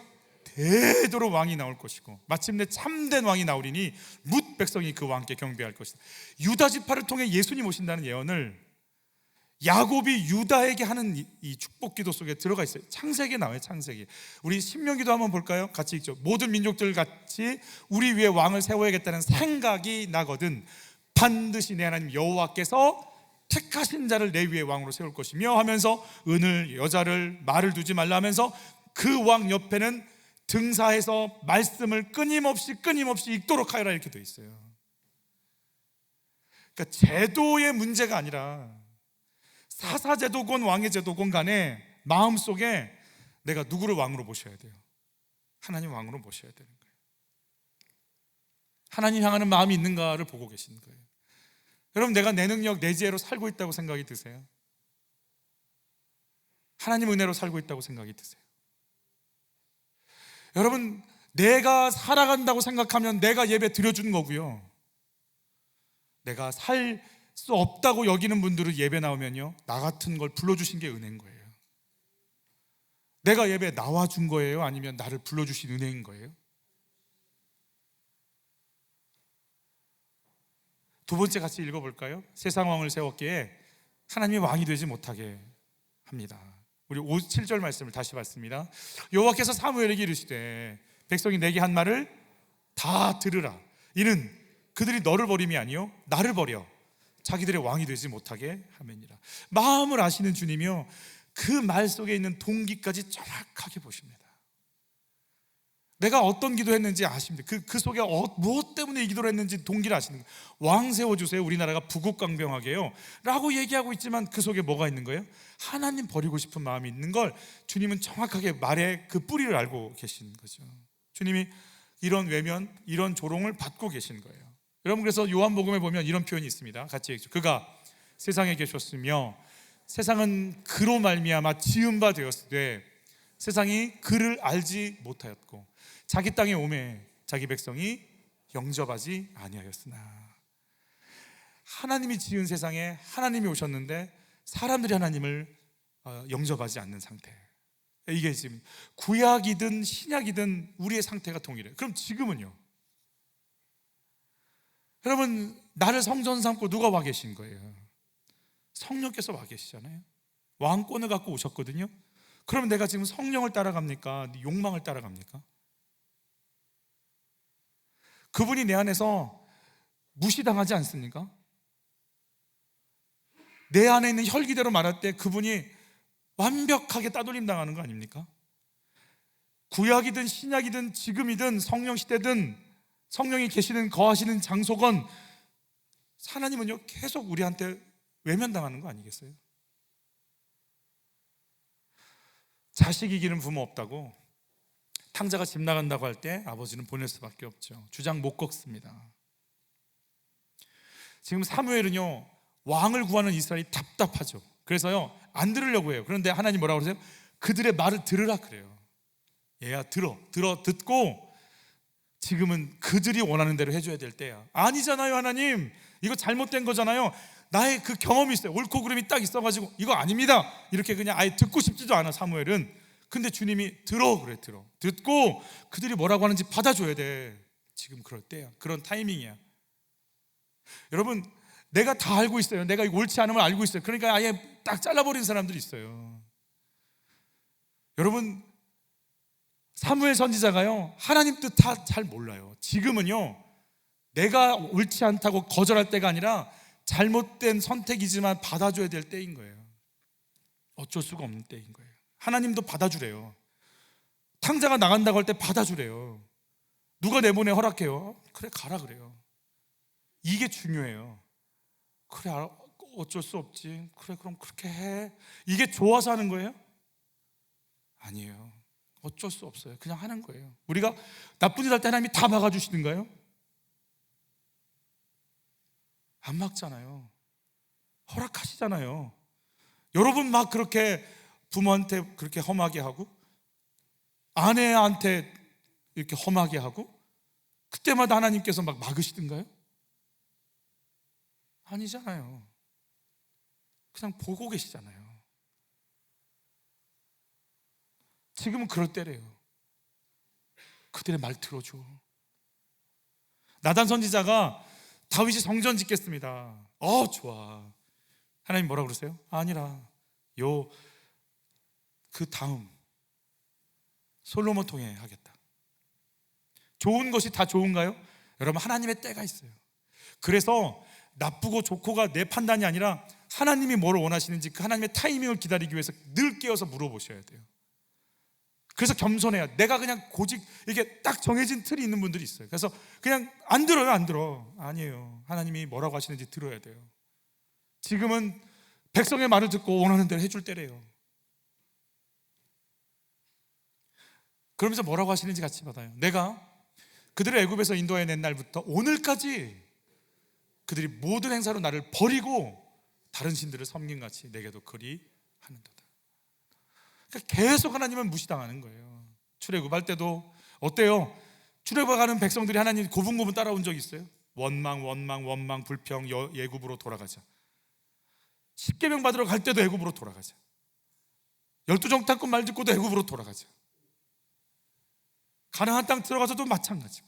대대로 왕이 나올 것이고 마침내 참된 왕이 나오리니 뭇 백성이 그 왕께 경배할 것이다. 유다 지파를 통해 예수님 오신다는 예언을 야곱이 유다에게 하는 이 축복 기도 속에 들어가 있어요. 창세기에 나와요. 창세기. 우리 신명기도 한번 볼까요? 같이 읽죠. 모든 민족들 같이 우리 위에 왕을 세워야겠다는 생각이 나거든 반드시 내 하나님 여호와께서 택하신 자를 내 위에 왕으로 세울 것이며 하면서 은을 여자를 말을 두지 말라 하면서 그 왕 옆에는 등사해서 말씀을 끊임없이 읽도록 하여라 이렇게 되어 있어요. 그러니까 제도의 문제가 아니라 사사제도건 왕의 제도건 간에 마음속에 내가 누구를 왕으로 모셔야 돼요? 하나님 왕으로 모셔야 되는 거예요. 하나님 향하는 마음이 있는가를 보고 계시는 거예요. 여러분, 내가 내 능력, 내 지혜로 살고 있다고 생각이 드세요? 하나님 은혜로 살고 있다고 생각이 드세요? 여러분, 내가 살아간다고 생각하면 내가 예배 드려준 거고요. 내가 살 수 없다고 여기는 분들은 예배 나오면요, 나 같은 걸 불러주신 게 은혜인 거예요. 내가 예배에 나와준 거예요? 아니면 나를 불러주신 은혜인 거예요? 두 번째 같이 읽어볼까요? 세상 왕을 세웠기에 하나님이 왕이 되지 못하게 합니다. 우리 7절 말씀을 다시 봤습니다. 여호와께서 사무엘에게 이르시되 백성이 내게 한 말을 다 들으라. 이는 그들이 너를 버림이 아니요 나를 버려 자기들의 왕이 되지 못하게 하매니라. 마음을 아시는 주님이요, 그 말 속에 있는 동기까지 정확하게 보십니다. 내가 어떤 기도했는지 아십니다. 그 속에 무엇 때문에 이 기도를 했는지 동기를 아시는 거예요. 왕 세워주세요, 우리나라가 부국강병하게요 라고 얘기하고 있지만 그 속에 뭐가 있는 거예요? 하나님 버리고 싶은 마음이 있는 걸 주님은 정확하게 말의 그 뿌리를 알고 계신 거죠. 주님이 이런 외면, 이런 조롱을 받고 계신 거예요. 여러분, 그래서 요한복음에 보면 이런 표현이 있습니다. 같이 읽죠. 그가 세상에 계셨으며 세상은 그로 말미암아 지은 바 되었으되 세상이 그를 알지 못하였고 자기 땅에 오매 자기 백성이 영접하지 아니하였으나. 하나님이 지은 세상에 하나님이 오셨는데 사람들이 하나님을 영접하지 않는 상태. 이게 지금 구약이든 신약이든 우리의 상태가 동일해요. 그럼 지금은요? 여러분, 나를 성전 삼고 누가 와 계신 거예요? 성령께서 와 계시잖아요. 왕권을 갖고 오셨거든요. 그러면 내가 지금 성령을 따라갑니까? 욕망을 따라갑니까? 그분이 내 안에서 무시당하지 않습니까? 내 안에 있는 혈기대로 말할 때 그분이 완벽하게 따돌림 당하는 거 아닙니까? 구약이든 신약이든 지금이든 성령 시대든 성령이 계시는 거하시는 장소건 하나님은요 계속 우리한테 외면당하는 거 아니겠어요? 자식 이기는 부모 없다고 탕자가 집 나간다고 할 때 아버지는 보낼 수밖에 없죠. 주장 못 꺾습니다. 지금 사무엘은요 왕을 구하는 이스라엘이 답답하죠. 그래서요 안 들으려고 해요. 그런데 하나님 뭐라고 그러세요? 그들의 말을 들으라 그래요. 얘야 듣고 지금은 그들이 원하는 대로 해줘야 될 때야. 아니잖아요 하나님, 이거 잘못된 거잖아요. 나의 그 경험이 있어요. 옳고 그름이 딱 있어가지고 이거 아닙니다 이렇게 그냥 아예 듣고 싶지도 않아 사무엘은. 근데 주님이 들어 듣고 그들이 뭐라고 하는지 받아줘야 돼. 지금 그럴 때야. 그런 타이밍이야. 여러분, 내가 다 알고 있어요. 내가 이거 옳지 않음을 알고 있어요. 그러니까 아예 딱 잘라버리는 사람들이 있어요. 여러분, 사무엘 선지자가요 하나님 뜻 다 잘 몰라요. 지금은요 내가 옳지 않다고 거절할 때가 아니라 잘못된 선택이지만 받아줘야 될 때인 거예요. 어쩔 수가 없는 때인 거예요. 하나님도 받아주래요. 탕자가 나간다고 할 때 받아주래요. 누가 내보내 허락해요? 그래 가라 그래요. 이게 중요해요. 그래 어쩔 수 없지. 그래 그럼 그렇게 해. 이게 좋아서 하는 거예요? 아니에요. 어쩔 수 없어요. 그냥 하는 거예요. 우리가 나쁜 일 할 때 하나님이 다 막아주시는가요? 안 막잖아요. 허락하시잖아요. 여러분 막 그렇게 부모한테 그렇게 험하게 하고 아내한테 이렇게 험하게 하고 그때마다 하나님께서 막 막으시던가요? 아니잖아요. 그냥 보고 계시잖아요. 지금은 그럴 때래요. 그들의 말 들어줘. 나단 선지자가 다윗이 성전 짓겠습니다. 좋아. 하나님 뭐라 그러세요? 아니라 그 다음 솔로몬 통해 하겠다. 좋은 것이 다 좋은가요? 여러분, 하나님의 때가 있어요. 그래서 나쁘고 좋고가 내 판단이 아니라 하나님이 뭘 원하시는지 그 하나님의 타이밍을 기다리기 위해서 늘 깨어서 물어보셔야 돼요. 그래서 겸손해야. 내가 그냥 고직 이게 딱 정해진 틀이 있는 분들이 있어요. 그래서 그냥 안 들어. 아니에요. 하나님이 뭐라고 하시는지 들어야 돼요. 지금은 백성의 말을 듣고 원하는 대로 해줄 때래요. 그러면서 뭐라고 하시는지 같이 받아요. 내가 그들을 애굽에서 인도해낸 날부터 오늘까지 그들이 모든 행사로 나를 버리고 다른 신들을 섬김같이 내게도 그리 하는도다. 그러니까 계속 하나님은 무시당하는 거예요. 출애굽할 때도 어때요? 출애굽하는 백성들이 하나님 고분고분 따라온 적 있어요? 원망, 불평, 애굽으로 돌아가자. 10계명 받으러 갈 때도 애굽으로 돌아가자. 12정탐꾼 말 듣고도 애굽으로 돌아가자. 가나안 땅 들어가서도 마찬가지고.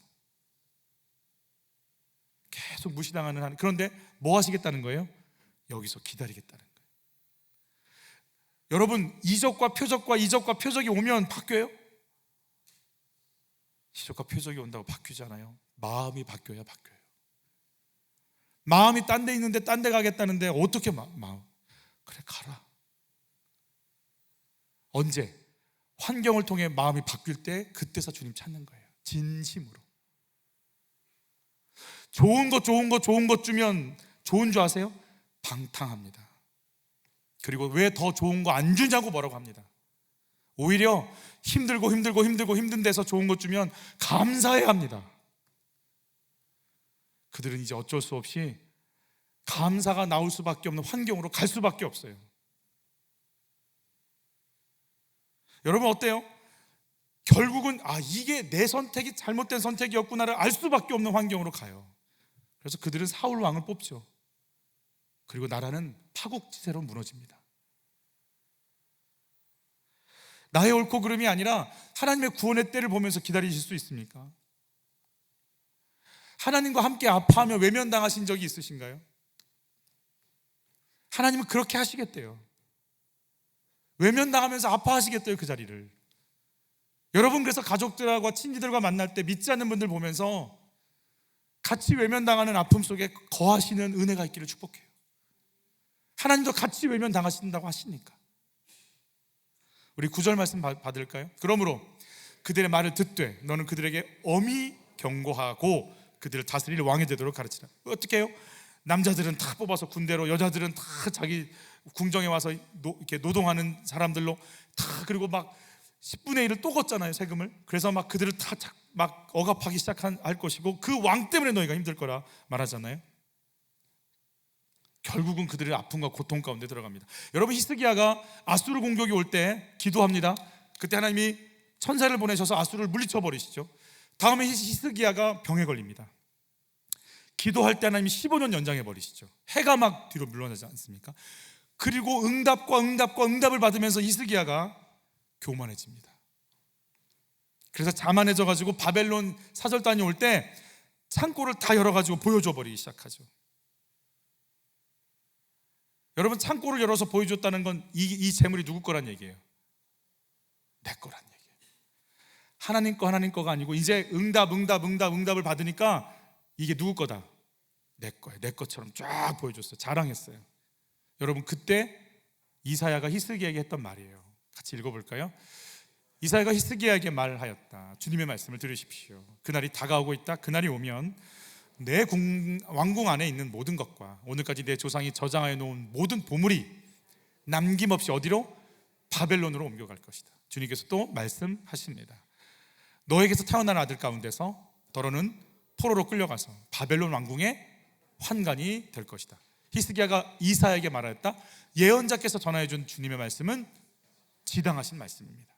계속 무시당하는 하나님. 그런데 뭐 하시겠다는 거예요? 여기서 기다리겠다는 거예요. 여러분, 이적과 표적이 오면 바뀌어요? 이적과 표적이 온다고 바뀌지 않아요. 마음이 바뀌어야 바뀌어요. 마음이 딴 데 있는데 딴 데 가겠다는데 어떻게 마음? 그래, 가라. 언제? 환경을 통해 마음이 바뀔 때 그때서 주님 찾는 거예요. 진심으로. 좋은 것 주면 좋은 줄 아세요? 방탕합니다. 그리고 왜 더 좋은 거 안 주냐고 뭐라고 합니다. 오히려 힘든 데서 좋은 것 주면 감사해야 합니다. 그들은 이제 어쩔 수 없이 감사가 나올 수밖에 없는 환경으로 갈 수밖에 없어요. 여러분 어때요? 결국은 이게 내 선택이 잘못된 선택이었구나를 알 수밖에 없는 환경으로 가요. 그래서 그들은 사울 왕을 뽑죠. 그리고 나라는 파국지세로 무너집니다. 나의 옳고 그름이 아니라 하나님의 구원의 때를 보면서 기다리실 수 있습니까? 하나님과 함께 아파하며 외면당하신 적이 있으신가요? 하나님은 그렇게 하시겠대요. 외면당하면서 아파하시겠대요, 그 자리를. 여러분, 그래서 가족들과 친지들과 만날 때 믿지 않는 분들 보면서 같이 외면당하는 아픔 속에 거하시는 은혜가 있기를 축복해요. 하나님도 같이 외면당하신다고 하시니까. 우리 9절 말씀 받을까요? 그러므로 그들의 말을 듣되 너는 그들에게 엄히 경고하고 그들을 다스릴 왕이 되도록 가르치라. 어떻게 해요? 남자들은 다 뽑아서 군대로, 여자들은 다 자기 궁정에 와서 이렇게 노동하는 사람들로 다, 그리고 막 10분의 1을 또 걷잖아요, 세금을. 그래서 막 그들을 다 막 억압하기 시작할 것이고 그 왕 때문에 너희가 힘들 거라 말하잖아요. 결국은 그들의 아픔과 고통 가운데 들어갑니다. 여러분, 히스기야가 아수르 공격이 올 때 기도합니다. 그때 하나님이 천사를 보내셔서 아수르를 물리쳐 버리시죠. 다음에 히스기야가 병에 걸립니다. 기도할 때 하나님이 15년 연장해 버리시죠. 해가 막 뒤로 물러나지 않습니까? 그리고 응답을 받으면서 히스기야가 교만해집니다. 그래서 자만해져 가지고 바벨론 사절단이 올 때 창고를 다 열어가지고 보여줘 버리기 시작하죠. 여러분, 창고를 열어서 보여줬다는 건 이 재물이 누구 거란 얘기예요? 내 거란 얘기예요. 하나님 거가 아니고 이제 응답을 받으니까 이게 누구 거다? 내 거예요. 내 것처럼 쫙 보여줬어요. 자랑했어요. 여러분, 그때 이사야가 히스기야에게 했던 말이에요. 같이 읽어볼까요? 이사야가 히스기야에게 말하였다. 주님의 말씀을 들으십시오. 그날이 다가오고 있다. 그날이 오면 내 왕궁 안에 있는 모든 것과 오늘까지 내 조상이 저장하여 놓은 모든 보물이 남김없이 어디로? 바벨론으로 옮겨갈 것이다. 주님께서 또 말씀하십니다. 너에게서 태어난 아들 가운데서 더러는 포로로 끌려가서 바벨론 왕궁의 환관이 될 것이다. 히스기야가 이사야에게 말하였다. 예언자께서 전하여준 주님의 말씀은 지당하신 말씀입니다.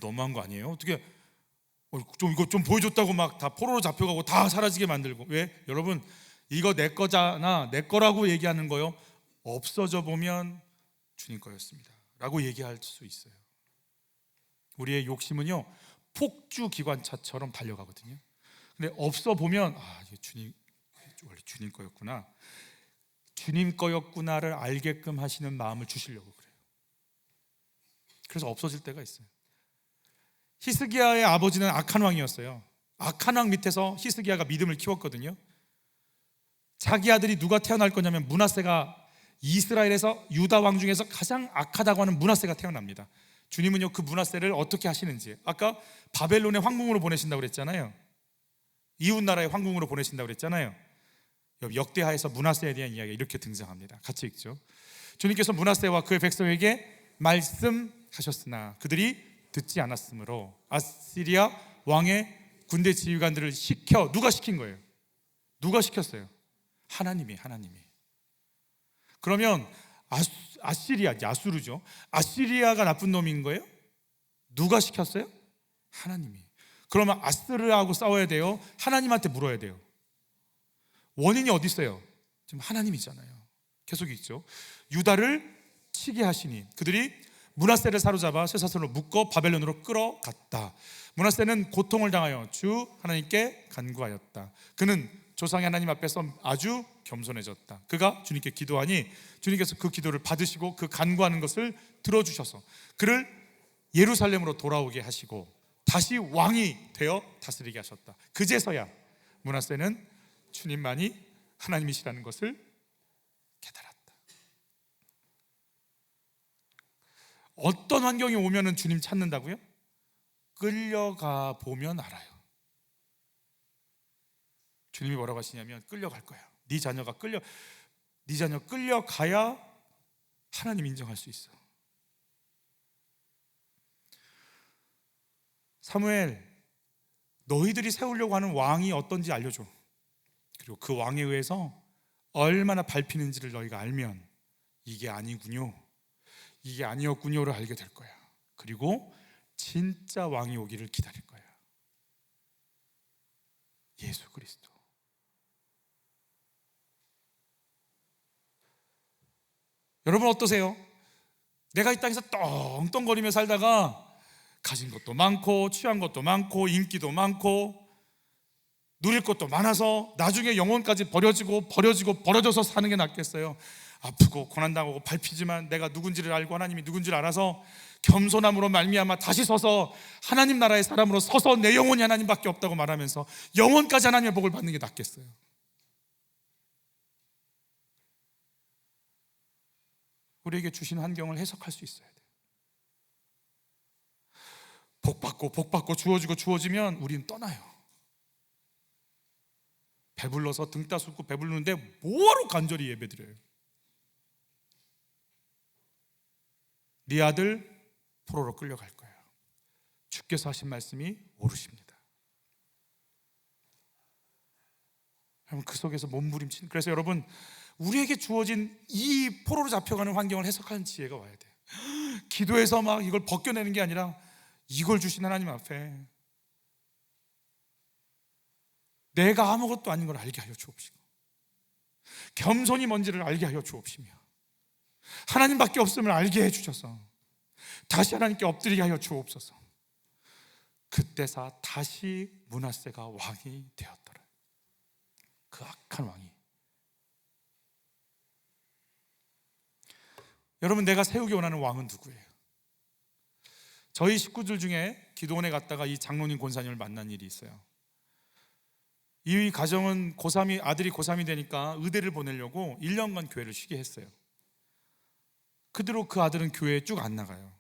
너무한 거 아니에요? 어떻게 이거 좀 보여줬다고 막 다 포로로 잡혀가고 다 사라지게 만들고. 왜? 여러분, 이거 내 거잖아, 내 거라고 얘기하는 거요, 없어져 보면 주님 거였습니다 라고 얘기할 수 있어요. 우리의 욕심은요 폭주 기관차처럼 달려가거든요. 근데 없어 보면 이게 원래 주님 거였구나, 주님 거였구나를 알게끔 하시는 마음을 주시려고 그래요. 그래서 없어질 때가 있어요. 히스기야의 아버지는 악한 왕이었어요. 악한 왕 밑에서 히스기야가 믿음을 키웠거든요. 자기 아들이 누가 태어날 거냐면 므낫세가, 이스라엘에서 유다 왕 중에서 가장 악하다고 하는 므낫세가 태어납니다. 주님은요 그 므낫세를 어떻게 하시는지, 아까 바벨론의 황궁으로 보내신다고 그랬잖아요. 이웃 나라의 황궁으로 보내신다고 그랬잖아요. 역대하에서 므낫세에 대한 이야기가 이렇게 등장합니다. 같이 읽죠. 주님께서 므낫세와 그의 백성에게 말씀하셨으나 그들이 듣지 않았으므로 아시리아 왕의 군대 지휘관들을 시켜. 누가 시킨 거예요? 누가 시켰어요? 하나님이. 그러면 아시리아, 야수르죠. 아시리아가 나쁜 놈인 거예요? 누가 시켰어요? 하나님이. 그러면 아스르하고 싸워야 돼요? 하나님한테 물어야 돼요? 원인이 어디 있어요? 지금 하나님이잖아요. 계속 있죠. 유다를 치게 하시니 그들이 므낫세를 사로잡아 쇠사슬로 묶어 바벨론으로 끌어갔다. 므낫세는 고통을 당하여 주 하나님께 간구하였다. 그는 조상의 하나님 앞에서 아주 겸손해졌다. 그가 주님께 기도하니 주님께서 그 기도를 받으시고 그 간구하는 것을 들어주셔서 그를 예루살렘으로 돌아오게 하시고 다시 왕이 되어 다스리게 하셨다. 그제서야 므낫세는 주님만이 하나님이시라는 것을 깨달았다. 어떤 환경이 오면은 주님 찾는다고요? 끌려가 보면 알아요. 주님이 뭐라고 하시냐면 끌려갈 거야. 네 자녀 끌려가야 하나님 인정할 수 있어. 사무엘, 너희들이 세우려고 하는 왕이 어떤지 알려줘. 그리고 그 왕에 의해서 얼마나 밟히는지를 너희가 알면 이게 아니군요, 이게 아니었군요를 알게 될 거야. 그리고 진짜 왕이 오기를 기다릴 거야. 예수 그리스도. 여러분 어떠세요? 내가 이 땅에서 떵떵거리며 살다가 가진 것도 많고 취한 것도 많고 인기도 많고 누릴 것도 많아서 나중에 영혼까지 버려져서 사는 게 낫겠어요? 아프고 고난당하고 밟히지만 내가 누군지를 알고 하나님이 누군지를 알아서 겸손함으로 말미암아 다시 서서 하나님 나라의 사람으로 서서 내 영혼이 하나님밖에 없다고 말하면서 영혼까지 하나님의 복을 받는 게 낫겠어요? 우리에게 주신 환경을 해석할 수 있어야 돼요. 복받고 주어지면 우리는 떠나요. 배불러서 등 따숩고 배부르는데 뭐하러 간절히 예배드려요? 네 아들 포로로 끌려갈 거예요. 주께서 하신 말씀이 옳으십니다. 여러분 그 속에서 몸부림치는, 그래서 여러분 우리에게 주어진 이 포로로 잡혀가는 환경을 해석하는 지혜가 와야 돼요. 기도해서 막 이걸 벗겨내는 게 아니라 이걸 주신 하나님 앞에 내가 아무것도 아닌 걸 알게 하여 주옵시고 겸손이 뭔지를 알게 하여 주옵시며 하나님밖에 없음을 알게 해주셔서 다시 하나님께 엎드리게 하여 주옵소서. 그때사 다시 므낫세가 왕이 되었더라. 그 악한 왕이. 여러분 내가 세우기 원하는 왕은 누구예요? 저희 식구들 중에 기도원에 갔다가 이 장로님 권사님을 만난 일이 있어요. 이 가정은 아들이 고3이 되니까 의대를 보내려고 1년간 교회를 쉬게 했어요. 그대로 그 아들은 교회에 쭉 안 나가요.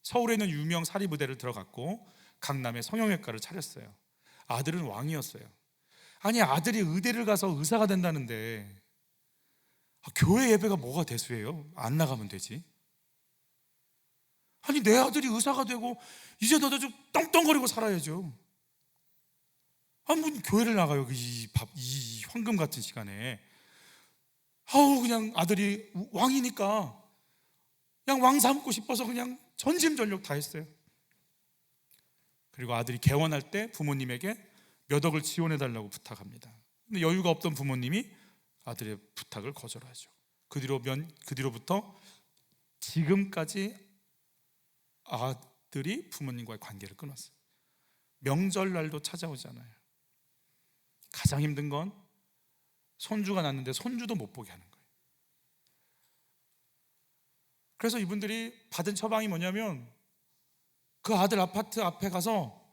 서울에 있는 유명 사립의대를 들어갔고 강남에 성형외과를 차렸어요. 아들은 왕이었어요. 아니 아들이 의대를 가서 의사가 된다는데 교회 예배가 뭐가 대수예요? 안 나가면 되지. 아니 내 아들이 의사가 되고 이제 너도 좀 떵떵거리고 살아야죠. 뭐 교회를 나가요? 이 황금 같은 시간에. 그냥 아들이 왕이니까 그냥 왕 삼고 싶어서 그냥 전심전력 다 했어요. 그리고 아들이 개원할 때 부모님에게 몇 억을 지원해 달라고 부탁합니다. 근데 여유가 없던 부모님이 아들의 부탁을 거절하죠. 그 뒤로부터 지금까지 아들이 부모님과의 관계를 끊었어요. 명절날도 찾아오지 않아요. 가장 힘든 건 손주가 났는데 손주도 못 보게 하는 거예요. 그래서 이분들이 받은 처방이 뭐냐면 그 아들 아파트 앞에 가서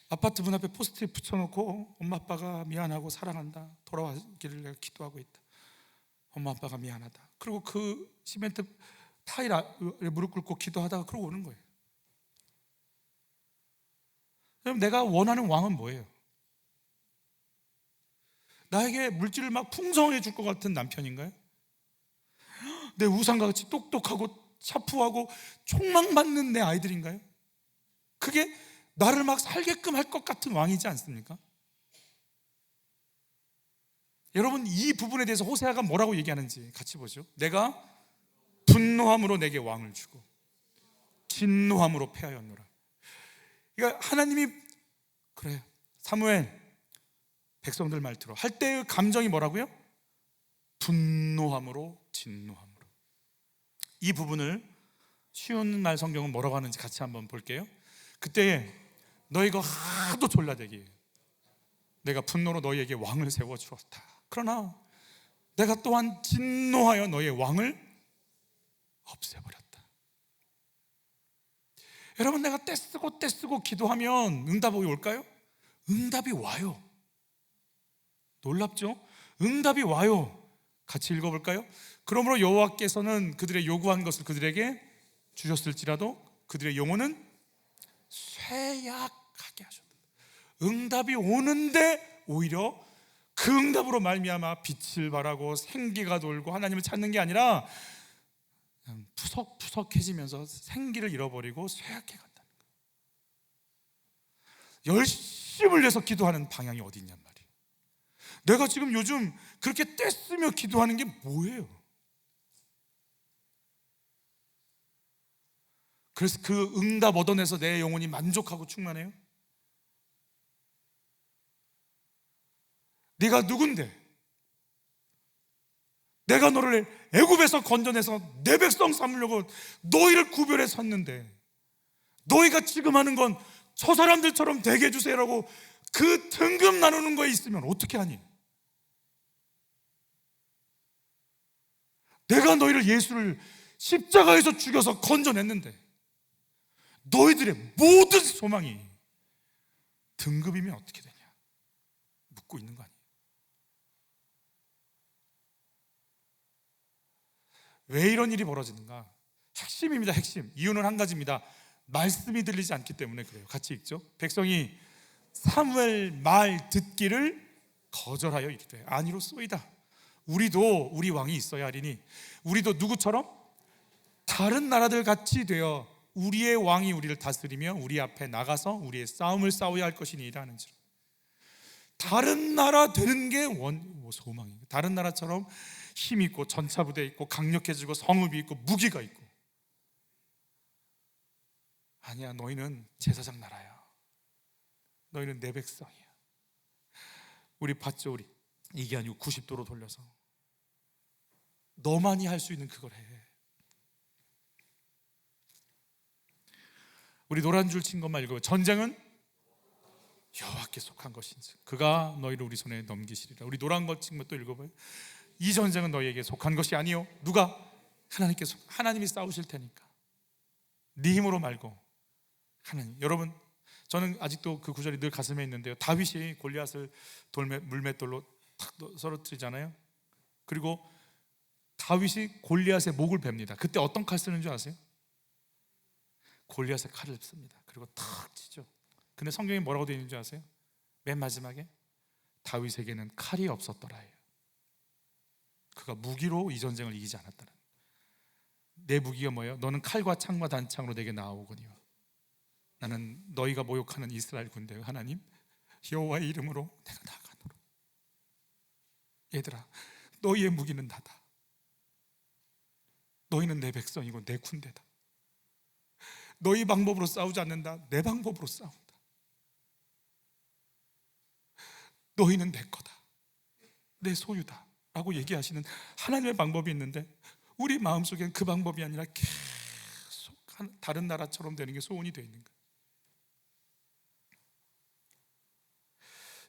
아파트 문 앞에 포스트잇 붙여놓고 엄마 아빠가 미안하고 사랑한다, 돌아와기를 내가 기도하고 있다, 엄마 아빠가 미안하다. 그리고 그 시멘트 타일에 무릎 꿇고 기도하다가 그러고 오는 거예요. 그럼 내가 원하는 왕은 뭐예요? 나에게 물질을 막 풍성하게 줄 것 같은 남편인가요? 내 우상과 같이 똑똑하고 차푸하고 촉망받는 내 아이들인가요? 그게 나를 막 살게끔 할 것 같은 왕이지 않습니까? 여러분 이 부분에 대해서 호세아가 뭐라고 얘기하는지 같이 보죠. 내가 분노함으로 내게 왕을 주고 진노함으로 패하였노라. 그러니까 하나님이 그래 사무엘 백성들 말 들어. 할 때의 감정이 뭐라고요? 분노함으로 진노함으로. 이 부분을 쉬운 말 성경은 뭐라고 하는지 같이 한번 볼게요. 그때 너희가 하도 졸라대기 내가 분노로 너희에게 왕을 세워주었다. 그러나 내가 또한 진노하여 너희의 왕을 없애버렸다. 여러분, 내가 떼쓰고 기도하면 응답이 올까요? 응답이 와요. 놀랍죠? 응답이 와요. 같이 읽어볼까요? 그러므로 여호와께서는 그들의 요구한 것을 그들에게 주셨을지라도 그들의 영혼은 쇠약하게 하셨다. 응답이 오는데 오히려 그 응답으로 말미암아 빛을 발하고 생기가 돌고 하나님을 찾는 게 아니라 그냥 푸석푸석해지면서 생기를 잃어버리고 쇠약해 간다는 거예요. 열심을 내서 기도하는 방향이 어디 있냔 말이에요. 내가 지금 요즘 그렇게 떼쓰며 기도하는 게 뭐예요? 그래서 그 응답 얻어내서 내 영혼이 만족하고 충만해요? 네가 누군데? 내가 너를 애굽에서 건져내서 내 백성 삼으려고 너희를 구별해 섰는데 너희가 지금 하는 건 저 사람들처럼 되게 해주세요라고 그 등급 나누는 거에 있으면 어떻게 하니? 내가 너희를 예수를 십자가에서 죽여서 건져냈는데 너희들의 모든 소망이 등급이면 어떻게 되냐 묻고 있는 거 아니에요? 왜 이런 일이 벌어지는가? 핵심입니다. 핵심. 이유는 한 가지입니다. 말씀이 들리지 않기 때문에 그래요. 같이 읽죠. 백성이 사무엘 말 듣기를 거절하여 이르되 아니로소이다. 우리도 우리 왕이 있어야 하리니 우리도 누구처럼? 다른 나라들 같이 되어 우리의 왕이 우리를 다스리며 우리 앞에 나가서 우리의 싸움을 싸워야 할 것이니라 하는지로. 다른 나라 되는 게 소망이에요. 다른 나라처럼 힘 있고 전차부대 있고 강력해지고 성읍이 있고 무기가 있고. 아니야, 너희는 제사장 나라야. 너희는 내 백성이야. 우리 봤죠? 우리 이게 아니고 90도로 돌려서 너만이 할 수 있는 그걸 해. 우리 노란 줄 친 것만 읽어요. 전쟁은 여호와께 속한 것인지 그가 너희를 우리 손에 넘기시리라. 우리 노란 것 친 것도 읽어봐요. 이 전쟁은 너희에게 속한 것이 아니요 누가? 하나님이 싸우실 테니까. 네 힘으로 말고 하나님. 여러분, 저는 아직도 그 구절이 늘 가슴에 있는데요. 다윗이 골리앗을 물맷돌로 탁 쓰러뜨리잖아요. 그리고 다윗이 골리앗의 목을 베입니다. 그때 어떤 칼 쓰는 줄 아세요? 골리앗의 칼을 씁니다. 그리고 탁 치죠. 근데 성경에 뭐라고 되어 있는 줄 아세요? 맨 마지막에 다윗에게는 칼이 없었더라예요. 그가 무기로 이 전쟁을 이기지 않았다는. 내 무기가 뭐예요? 너는 칼과 창과 단창으로 내게 나아오거니와 나는 너희가 모욕하는 이스라엘 군대의 하나님 여호와의 이름으로 내가 나아가노라. 얘들아, 너희의 무기는 나다. 너희는 내 백성이고 내 군대다. 너희 방법으로 싸우지 않는다. 내 방법으로 싸운다. 너희는 내 거다. 내 소유다 라고 얘기하시는 하나님의 방법이 있는데 우리 마음속엔 그 방법이 아니라 계속 다른 나라처럼 되는 게 소원이 되어 있는 거예요.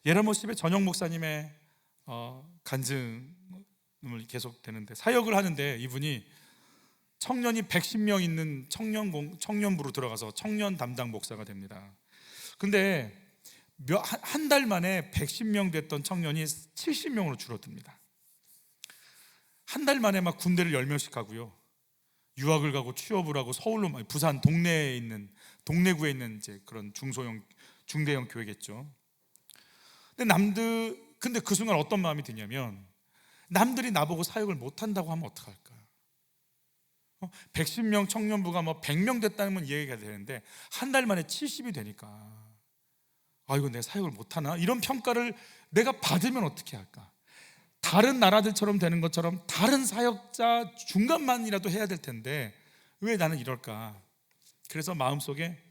예라모십의 전용 목사님의 간증을 계속 되는데 사역을 하는데 이분이 청년이 110명 있는 청년부로 들어가서 청년 담당 목사가 됩니다. 근데 한 달 만에 110명 됐던 청년이 70명으로 줄어듭니다. 한 달 만에 막 군대를 10명씩 가고요. 유학을 가고 취업을 하고 서울로 부산 동네에 있는 동래구에 있는 이제 그런 중대형 교회겠죠. 근데 그 순간 어떤 마음이 드냐면 남들이 나보고 사역을 못 한다고 하면 어떡할까? 110명 청년부가 100명 됐다면 이해가 되는데 한 달 만에 70이 되니까 이거 내가 사역을 못 하나? 이런 평가를 내가 받으면 어떻게 할까? 다른 나라들처럼 되는 것처럼 다른 사역자 중간만이라도 해야 될 텐데 왜 나는 이럴까? 그래서 마음속에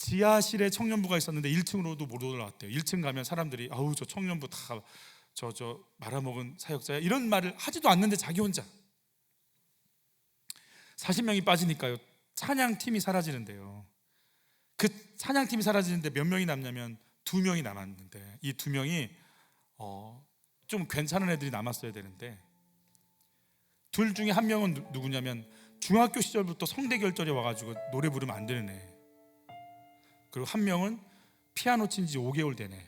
지하실에 청년부가 있었는데 1층으로도 못 올라왔대요. 1층 가면 사람들이 아우 저 청년부 다 저 말아먹은 사역자야 이런 말을 하지도 않는데 자기 혼자 40명이 빠지니까요 찬양팀이 사라지는데요. 그 찬양팀이 사라지는데 몇 명이 남냐면 2명이 남았는데 이 2명이 좀 괜찮은 애들이 남았어야 되는데 둘 중에 한 명은 누구냐면 중학교 시절부터 성대결절이 와가지고 노래 부르면 안 되는 애, 그리고 한 명은 피아노 친 지 5개월 된 애.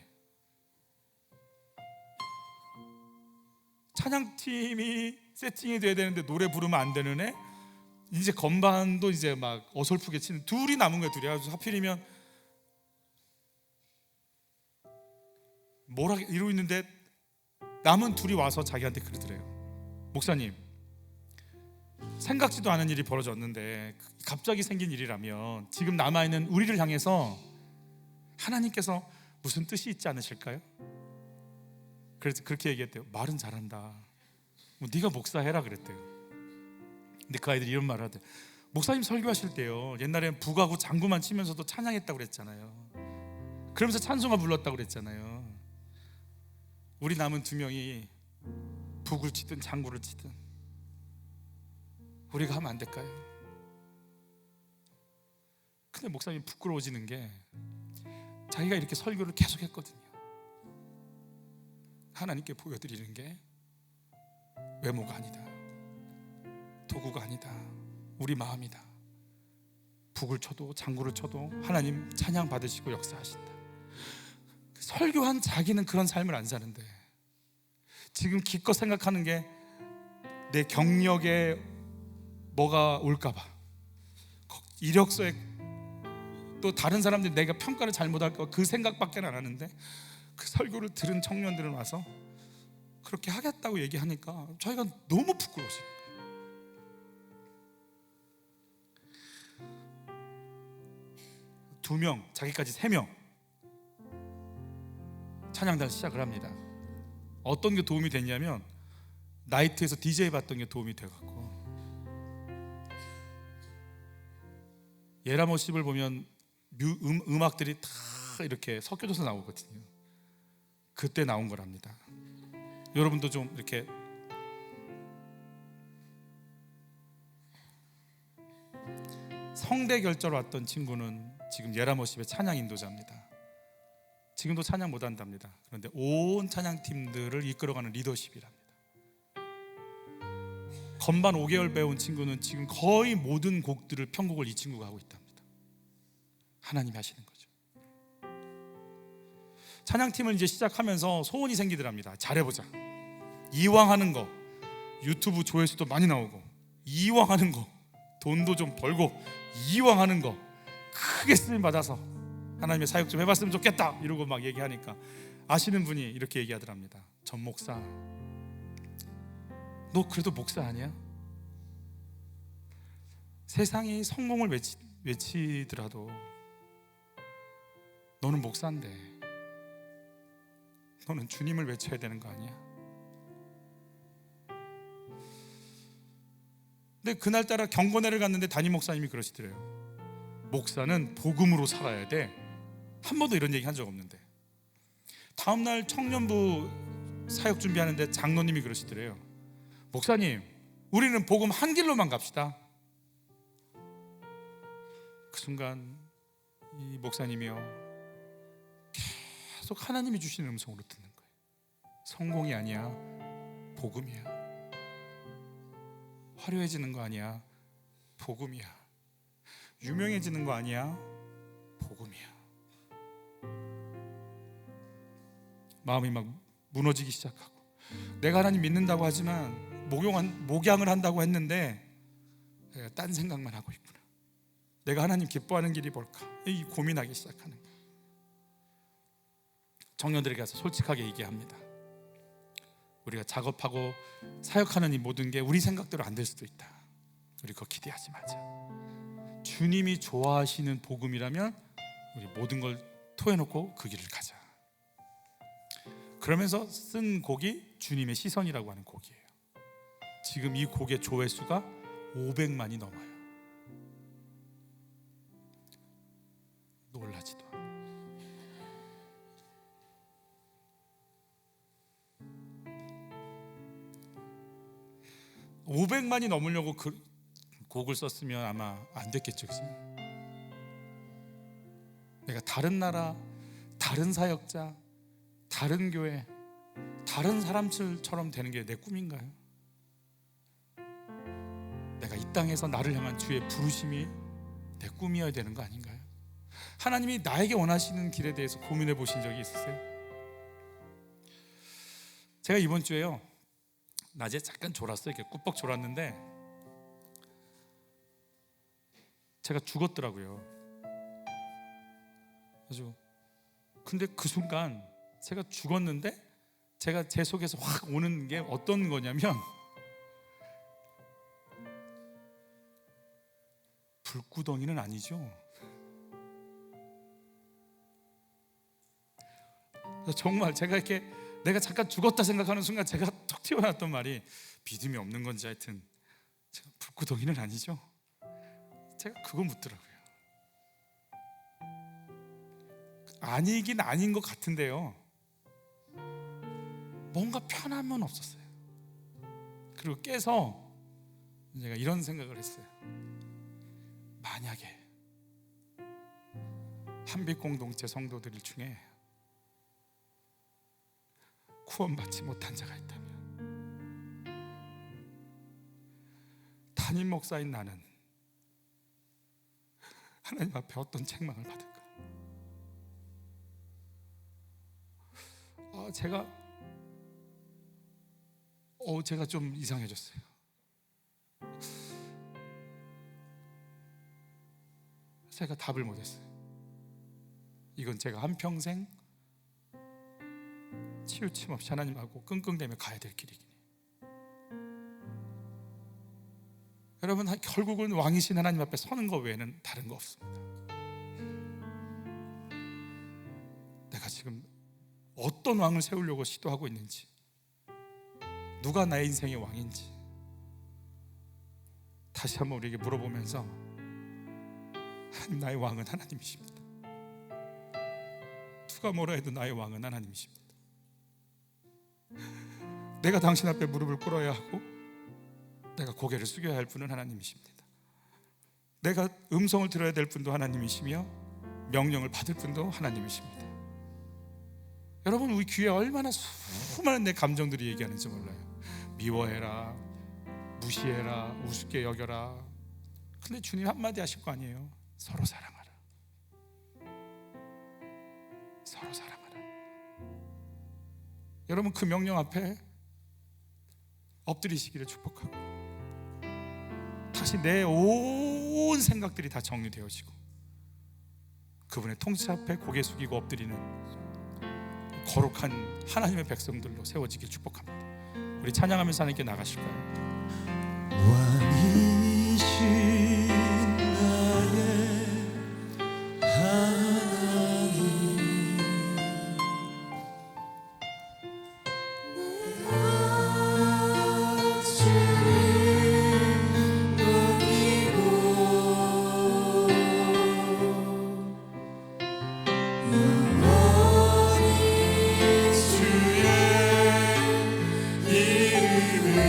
찬양팀이 세팅이 돼야 되는데 노래 부르면 안 되는 애, 이제 건반도 이제 막 어설프게 치는 둘이 남은 거야. 둘이 아주 하필이면 뭐라 이러고 있는데 남은 둘이 와서 자기한테 그러더래요. 목사님, 생각지도 않은 일이 벌어졌는데 갑자기 생긴 일이라면 지금 남아있는 우리를 향해서 하나님께서 무슨 뜻이 있지 않으실까요? 그래서 그렇게 얘기했대요. 말은 잘한다. 뭐 네가 목사해라 그랬대요. 근데 그 아이들이 이런 말을 하대. 목사님 설교하실 때요 옛날엔 북하고 장구만 치면서도 찬양했다고 그랬잖아요. 그러면서 찬송가 불렀다고 그랬잖아요. 우리 남은 2명이 북을 치든 장구를 치든 우리가 하면 안 될까요? 근데 목사님이 부끄러워지는 게 자기가 이렇게 설교를 계속 했거든요. 하나님께 보여드리는 게 외모가 아니다, 도구가 아니다, 우리 마음이다. 북을 쳐도 장구를 쳐도 하나님 찬양 받으시고 역사하신다. 설교한 자기는 그런 삶을 안 사는데 지금 기껏 생각하는 게 내 경력에 뭐가 올까봐, 이력서에 또 다른 사람들이 내가 평가를 잘못할까 봐 그 생각밖에 안 하는데 그 설교를 들은 청년들은 와서 그렇게 하겠다고 얘기하니까 자기가 너무 부끄러워지. 2명, 자기까지 3명 찬양단 시작을 합니다. 어떤 게 도움이 됐냐면 나이트에서 DJ 봤던 게 도움이 돼갖고 예라모십을 보면 음악들이 다 이렇게 섞여져서 나오거든요. 그때 나온 거랍니다. 여러분도 좀 이렇게 성대 결절 왔던 친구는 지금 예라모십의 찬양 인도자입니다. 지금도 찬양 못한답니다. 그런데 온 찬양팀들을 이끌어가는 리더십이랍니다. 건반 5개월 배운 친구는 지금 거의 모든 곡들을 편곡을 이 친구가 하고 있답니다. 하나님이 하시는 거죠. 찬양팀을 이제 시작하면서 소원이 생기더랍니다. 잘해보자. 이왕 하는 거 유튜브 조회수도 많이 나오고, 이왕 하는 거 돈도 좀 벌고, 이왕 하는 거 크게 쓰임 받아서 하나님의 사역 좀 해봤으면 좋겠다 이러고 막 얘기하니까 아시는 분이 이렇게 얘기하더랍니다. 전 목사, 너 그래도 목사 아니야? 세상이 성공을 외치더라도 너는 목사인데 너는 주님을 외쳐야 되는 거 아니야? 근데 그날따라 경건회를 갔는데 담임 목사님이 그러시더래요. 목사는 복음으로 살아야 돼. 한 번도 이런 얘기 한 적 없는데 다음날 청년부 사역 준비하는데 장로님이 그러시더래요. 목사님, 우리는 복음 한 길로만 갑시다. 그 순간 이 목사님이요 계속 하나님이 주시는 음성으로 듣는 거예요. 성공이 아니야, 복음이야. 화려해지는 거 아니야, 복음이야. 유명해지는 거 아니야, 복음이야. 마음이 막 무너지기 시작하고, 내가 하나님 믿는다고 하지만 목양을 한다고 했는데 내가 딴 생각만 하고 있구나. 내가 하나님 기뻐하는 길이 뭘까? 이 고민하기 시작하는 거예요. 청년들에게 가서 솔직하게 얘기합니다. 우리가 작업하고 사역하는 이 모든 게 우리 생각대로 안 될 수도 있다. 우리 그거 기대하지 마자. 주님이 좋아하시는 복음이라면 우리 모든 걸 토해놓고 그 길을 가자. 그러면서 쓴 곡이 주님의 시선이라고 하는 곡이에요. 지금 이 곡의 조회수가 500만이 넘어요. 놀라지도 않아. 500만이 넘으려고 그 곡을 썼으면 아마 안 됐겠죠, 그치? 내가 다른 나라, 다른 사역자, 다른 교회, 다른 사람들처럼 되는 게 내 꿈인가요? 내가 이 땅에서 나를 향한 주의 부르심이 내 꿈이어야 되는 거 아닌가요? 하나님이 나에게 원하시는 길에 대해서 고민해 보신 적이 있으세요? 제가 이번 주에요, 낮에 잠깐 졸았어요. 이렇게 꾸벅 졸았는데 제가 죽었더라고요. 아주. 근데 그 순간 제가 죽었는데 제가 제 속에서 확 오는 게 어떤 거냐면 불구덩이는 아니죠. 정말 제가 이렇게 내가 잠깐 죽었다 생각하는 순간 제가 툭 튀어나왔던 말이 믿음이 없는 건지 하여튼 제가 불구덩이는 아니죠. 제가 그거 묻더라고요. 아니긴 아닌 것 같은데요, 뭔가 편함은 없었어요. 그리고 깨서 제가 이런 생각을 했어요. 만약에 한빛공동체 성도들 중에 구원받지 못한 자가 있다면 담임 목사인 나는 하나님 앞에 어떤 책망을 받을까? 제가 좀 이상해졌어요. 제가 답을 못했어요. 이건 제가 한평생 치우침 없이 하나님하고 끙끙대며 가야 될 길이기니. 여러분, 결국은 왕이신 하나님 앞에 서는 것 외에는 다른 거 없습니다. 내가 지금 어떤 왕을 세우려고 시도하고 있는지, 누가 나의 인생의 왕인지 다시 한번 우리에게 물어보면서, 나의 왕은 하나님이십니다. 누가 뭐라 해도 나의 왕은 하나님이십니다. 내가 당신 앞에 무릎을 꿇어야 하고 내가 고개를 숙여야 할 분은 하나님이십니다. 내가 음성을 들어야 될 분도 하나님이시며 명령을 받을 분도 하나님이십니다. 여러분, 우리 귀에 얼마나 수많은 내 감정들이 얘기하는지 몰라요. 미워해라, 무시해라, 우습게 여겨라. 근데 주님 한마디 하실 거 아니에요. 서로 사랑하라. 서로 사랑하라. 여러분, 그 명령 앞에 엎드리시기를 축복하고 다시 내 온 생각들이 다 정리되어지고 그분의 통치 앞에 고개 숙이고 엎드리는 거룩한 하나님의 백성들로 세워지길 축복합니다. 우리 찬양하면서 하나님께 나가실까요? 왕이신 나의 하나님, 주를 높이고 영원히 주의 이름을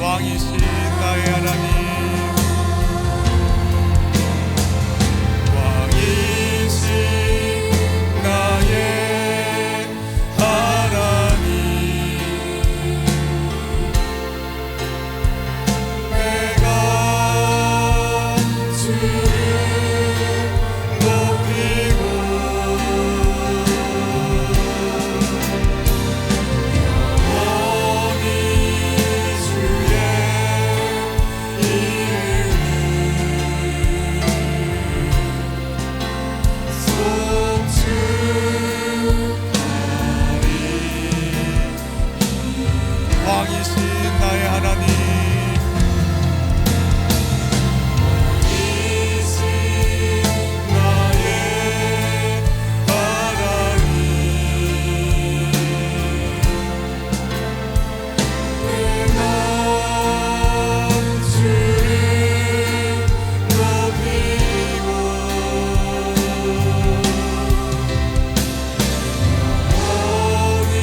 왕이신 나의 하나님, 왕이신 나의 하나님, 내가 주를 높이고 영원히 주의 왕이신 나의 하나님, 왕이신 나의 하나님, 내가 주를 높이고 영원히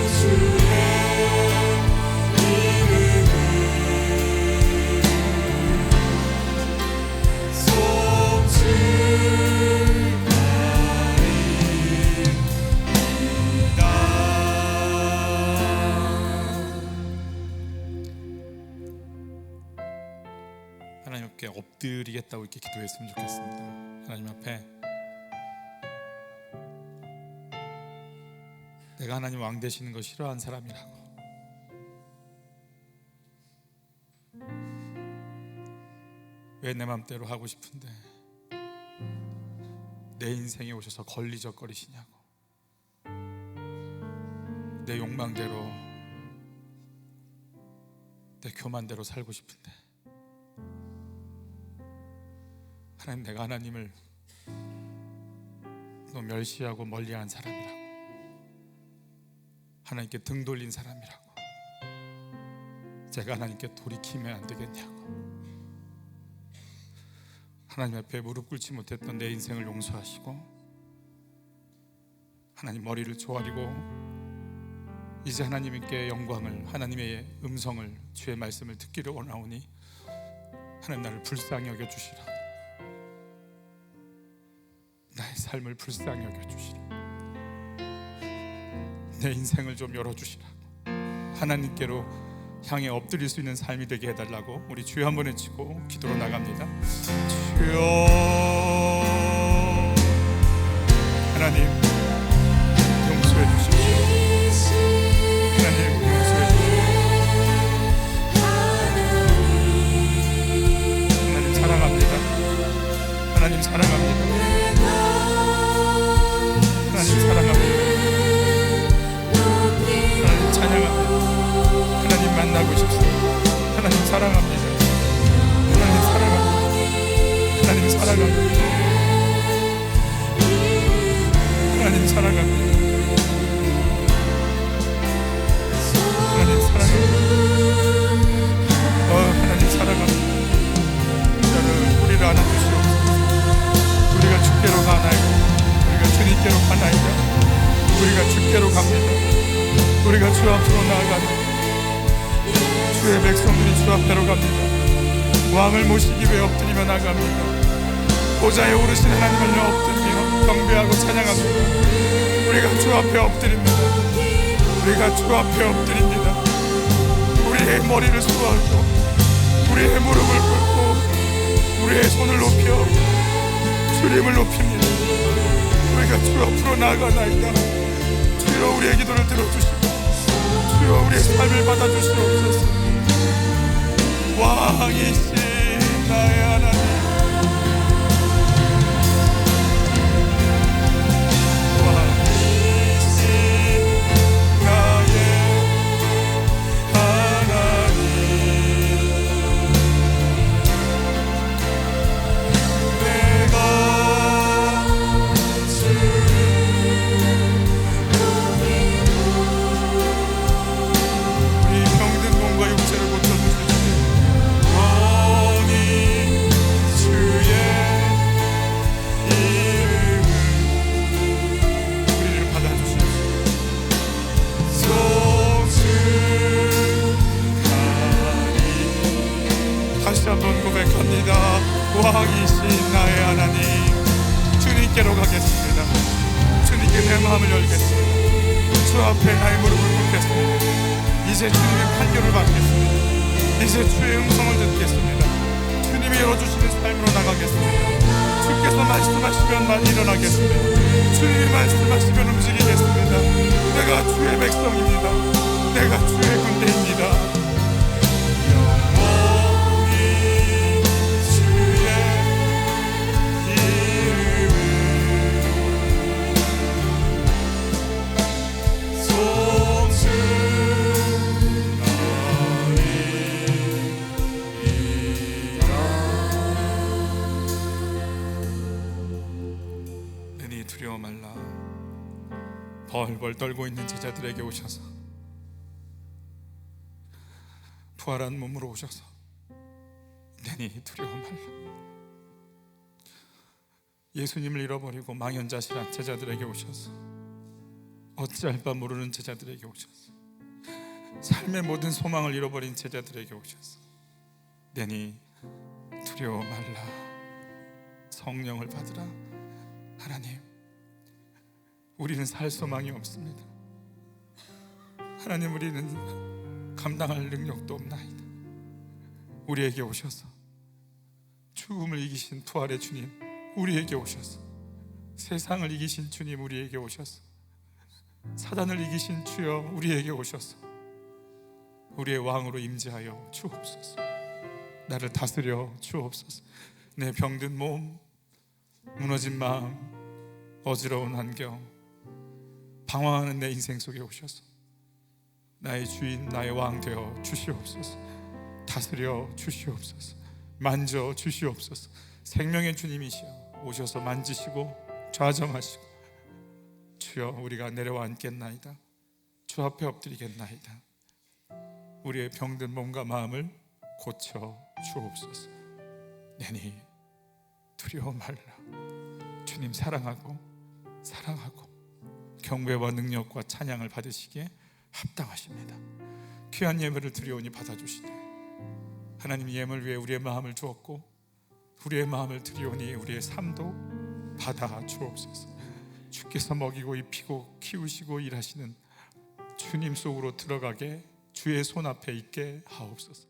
주의 하나님 앞에 엎드리겠다고 이렇게 기도했으면 좋겠습니다. 하나님 앞에 내가 하나님 왕 되시는 거 싫어하는 사람이라고, 왜 내 맘대로 하고 싶은데 내 인생에 오셔서 걸리적거리시냐고, 내 욕망대로 내 교만대로 살고 싶은데 하나님, 내가 하나님을 너무 멸시하고 멀리하는 사람이라고, 하나님께 등 돌린 사람이라고, 제가 하나님께 돌이키면 안 되겠냐고, 하나님 앞에 무릎 꿇지 못했던 내 인생을 용서하시고 하나님 머리를 조아리고 이제 하나님께 영광을, 하나님의 음성을, 주의 말씀을 듣기를 원하오니 하나님 나를 불쌍히 여겨주시라, 나의 삶을 불쌍히 여겨주시라, 내 인생을 좀 열어주시라, 하나님께로 향해 엎드릴 수 있는 삶이 되게 해달라고 우리 주여 한번 외치고 기도로 나갑니다. 주여, 하나님 용서해 주십시오. 하나님 용서해 주십시오. 하나님 사랑합니다. 하나님 사랑합니다. 하나님 사랑합니다. 하나님 찬양합니다. 하나님 만나고 싶습니다. 하나님 사랑합니다. 하나님 사랑합니다. 하나님 사랑합니다. 하나님 사랑합니다. 하나님 사랑합니다. 하나님 사랑합니다. 저는 우리를 안아주시옵소서. 우리가 주께로 가나이다. 우리가 주님께로 가나이다. 우리가 주께로 갑니다. 우리가 주 앞으로 나아가는 주의 백성들이 주 앞으로 갑니다. 왕을 모시기 위해 엎드리며 나갑니다. 보좌에 오르신 하나님을 엎드리며 경배하고 찬양합니다. 우리가 주 앞에 엎드립니다. 우리가 주 앞에 엎드립니다. 우리의 머리를 숙여올고 우리의 무릎을 꿇고 우리의 손을 높여 주님을 높입니다. 우리가 주 앞으로 나아가나이다. 주여 우리의 기도를 들어주시고 주여 우리의 삶을 받아주시옵소서. 왕이신 나의 하나님, 왕이신 나의 하나님, 내가 주를 우리 병든 몸과 육체를 고쳐주시고 마음을 열겠습니다. 주 앞에 나의 무릎을 꿇겠습니다. 이제 주님의 판결을 받겠습니다. 이제 주의 음성을 듣겠습니다. 주님이 열어주시는 삶으로 나가겠습니다. 주께서 말씀하시면 일어나겠습니다. 주님이 말씀하시면 움직이겠습니다. 내가 주의 백성입니다. 내가 주의 군대입니다. 두려워 말라. 벌벌 떨고 있는 제자들에게 오셔서 부활한 몸으로 오셔서 내니 두려워 말라. 예수님을 잃어버리고 망연자실한 제자들에게 오셔서 어찌할 바 모르는 제자들에게 오셔서 삶의 모든 소망을 잃어버린 제자들에게 오셔서 내니 두려워 말라. 성령을 받으라. 하나님, 우리는 살 소망이 없습니다. 하나님, 우리는 감당할 능력도 없나이다. 우리에게 오셔서 죽음을 이기신 부활의 주님 우리에게 오셔서 세상을 이기신 주님 우리에게 오셔서 사단을 이기신 주여 우리에게 오셔서 우리의 왕으로 임재하여 주옵소서. 나를 다스려 주옵소서. 내 병든 몸, 무너진 마음, 어지러운 환경, 방황하는 내 인생 속에 오셔서 나의 주인, 나의 왕 되어 주시옵소서. 다스려 주시옵소서. 만져 주시옵소서. 생명의 주님이시여 오셔서 만지시고 좌정하시고 주여 우리가 내려와 앉겠나이다. 주 앞에 엎드리겠나이다. 우리의 병든 몸과 마음을 고쳐 주옵소서. 내니 두려워 말라. 주님 사랑하고 경배와 능력과 찬양을 받으시기에 합당하십니다. 귀한 예물을 드리오니 받아주시네. 하나님, 예물 위에 우리의 마음을 주었고 우리의 마음을 드리오니 우리의 삶도 받아 주옵소서. 주께서 먹이고 입히고 키우시고 일하시는 주님 속으로 들어가게 주의 손 앞에 있게 하옵소서.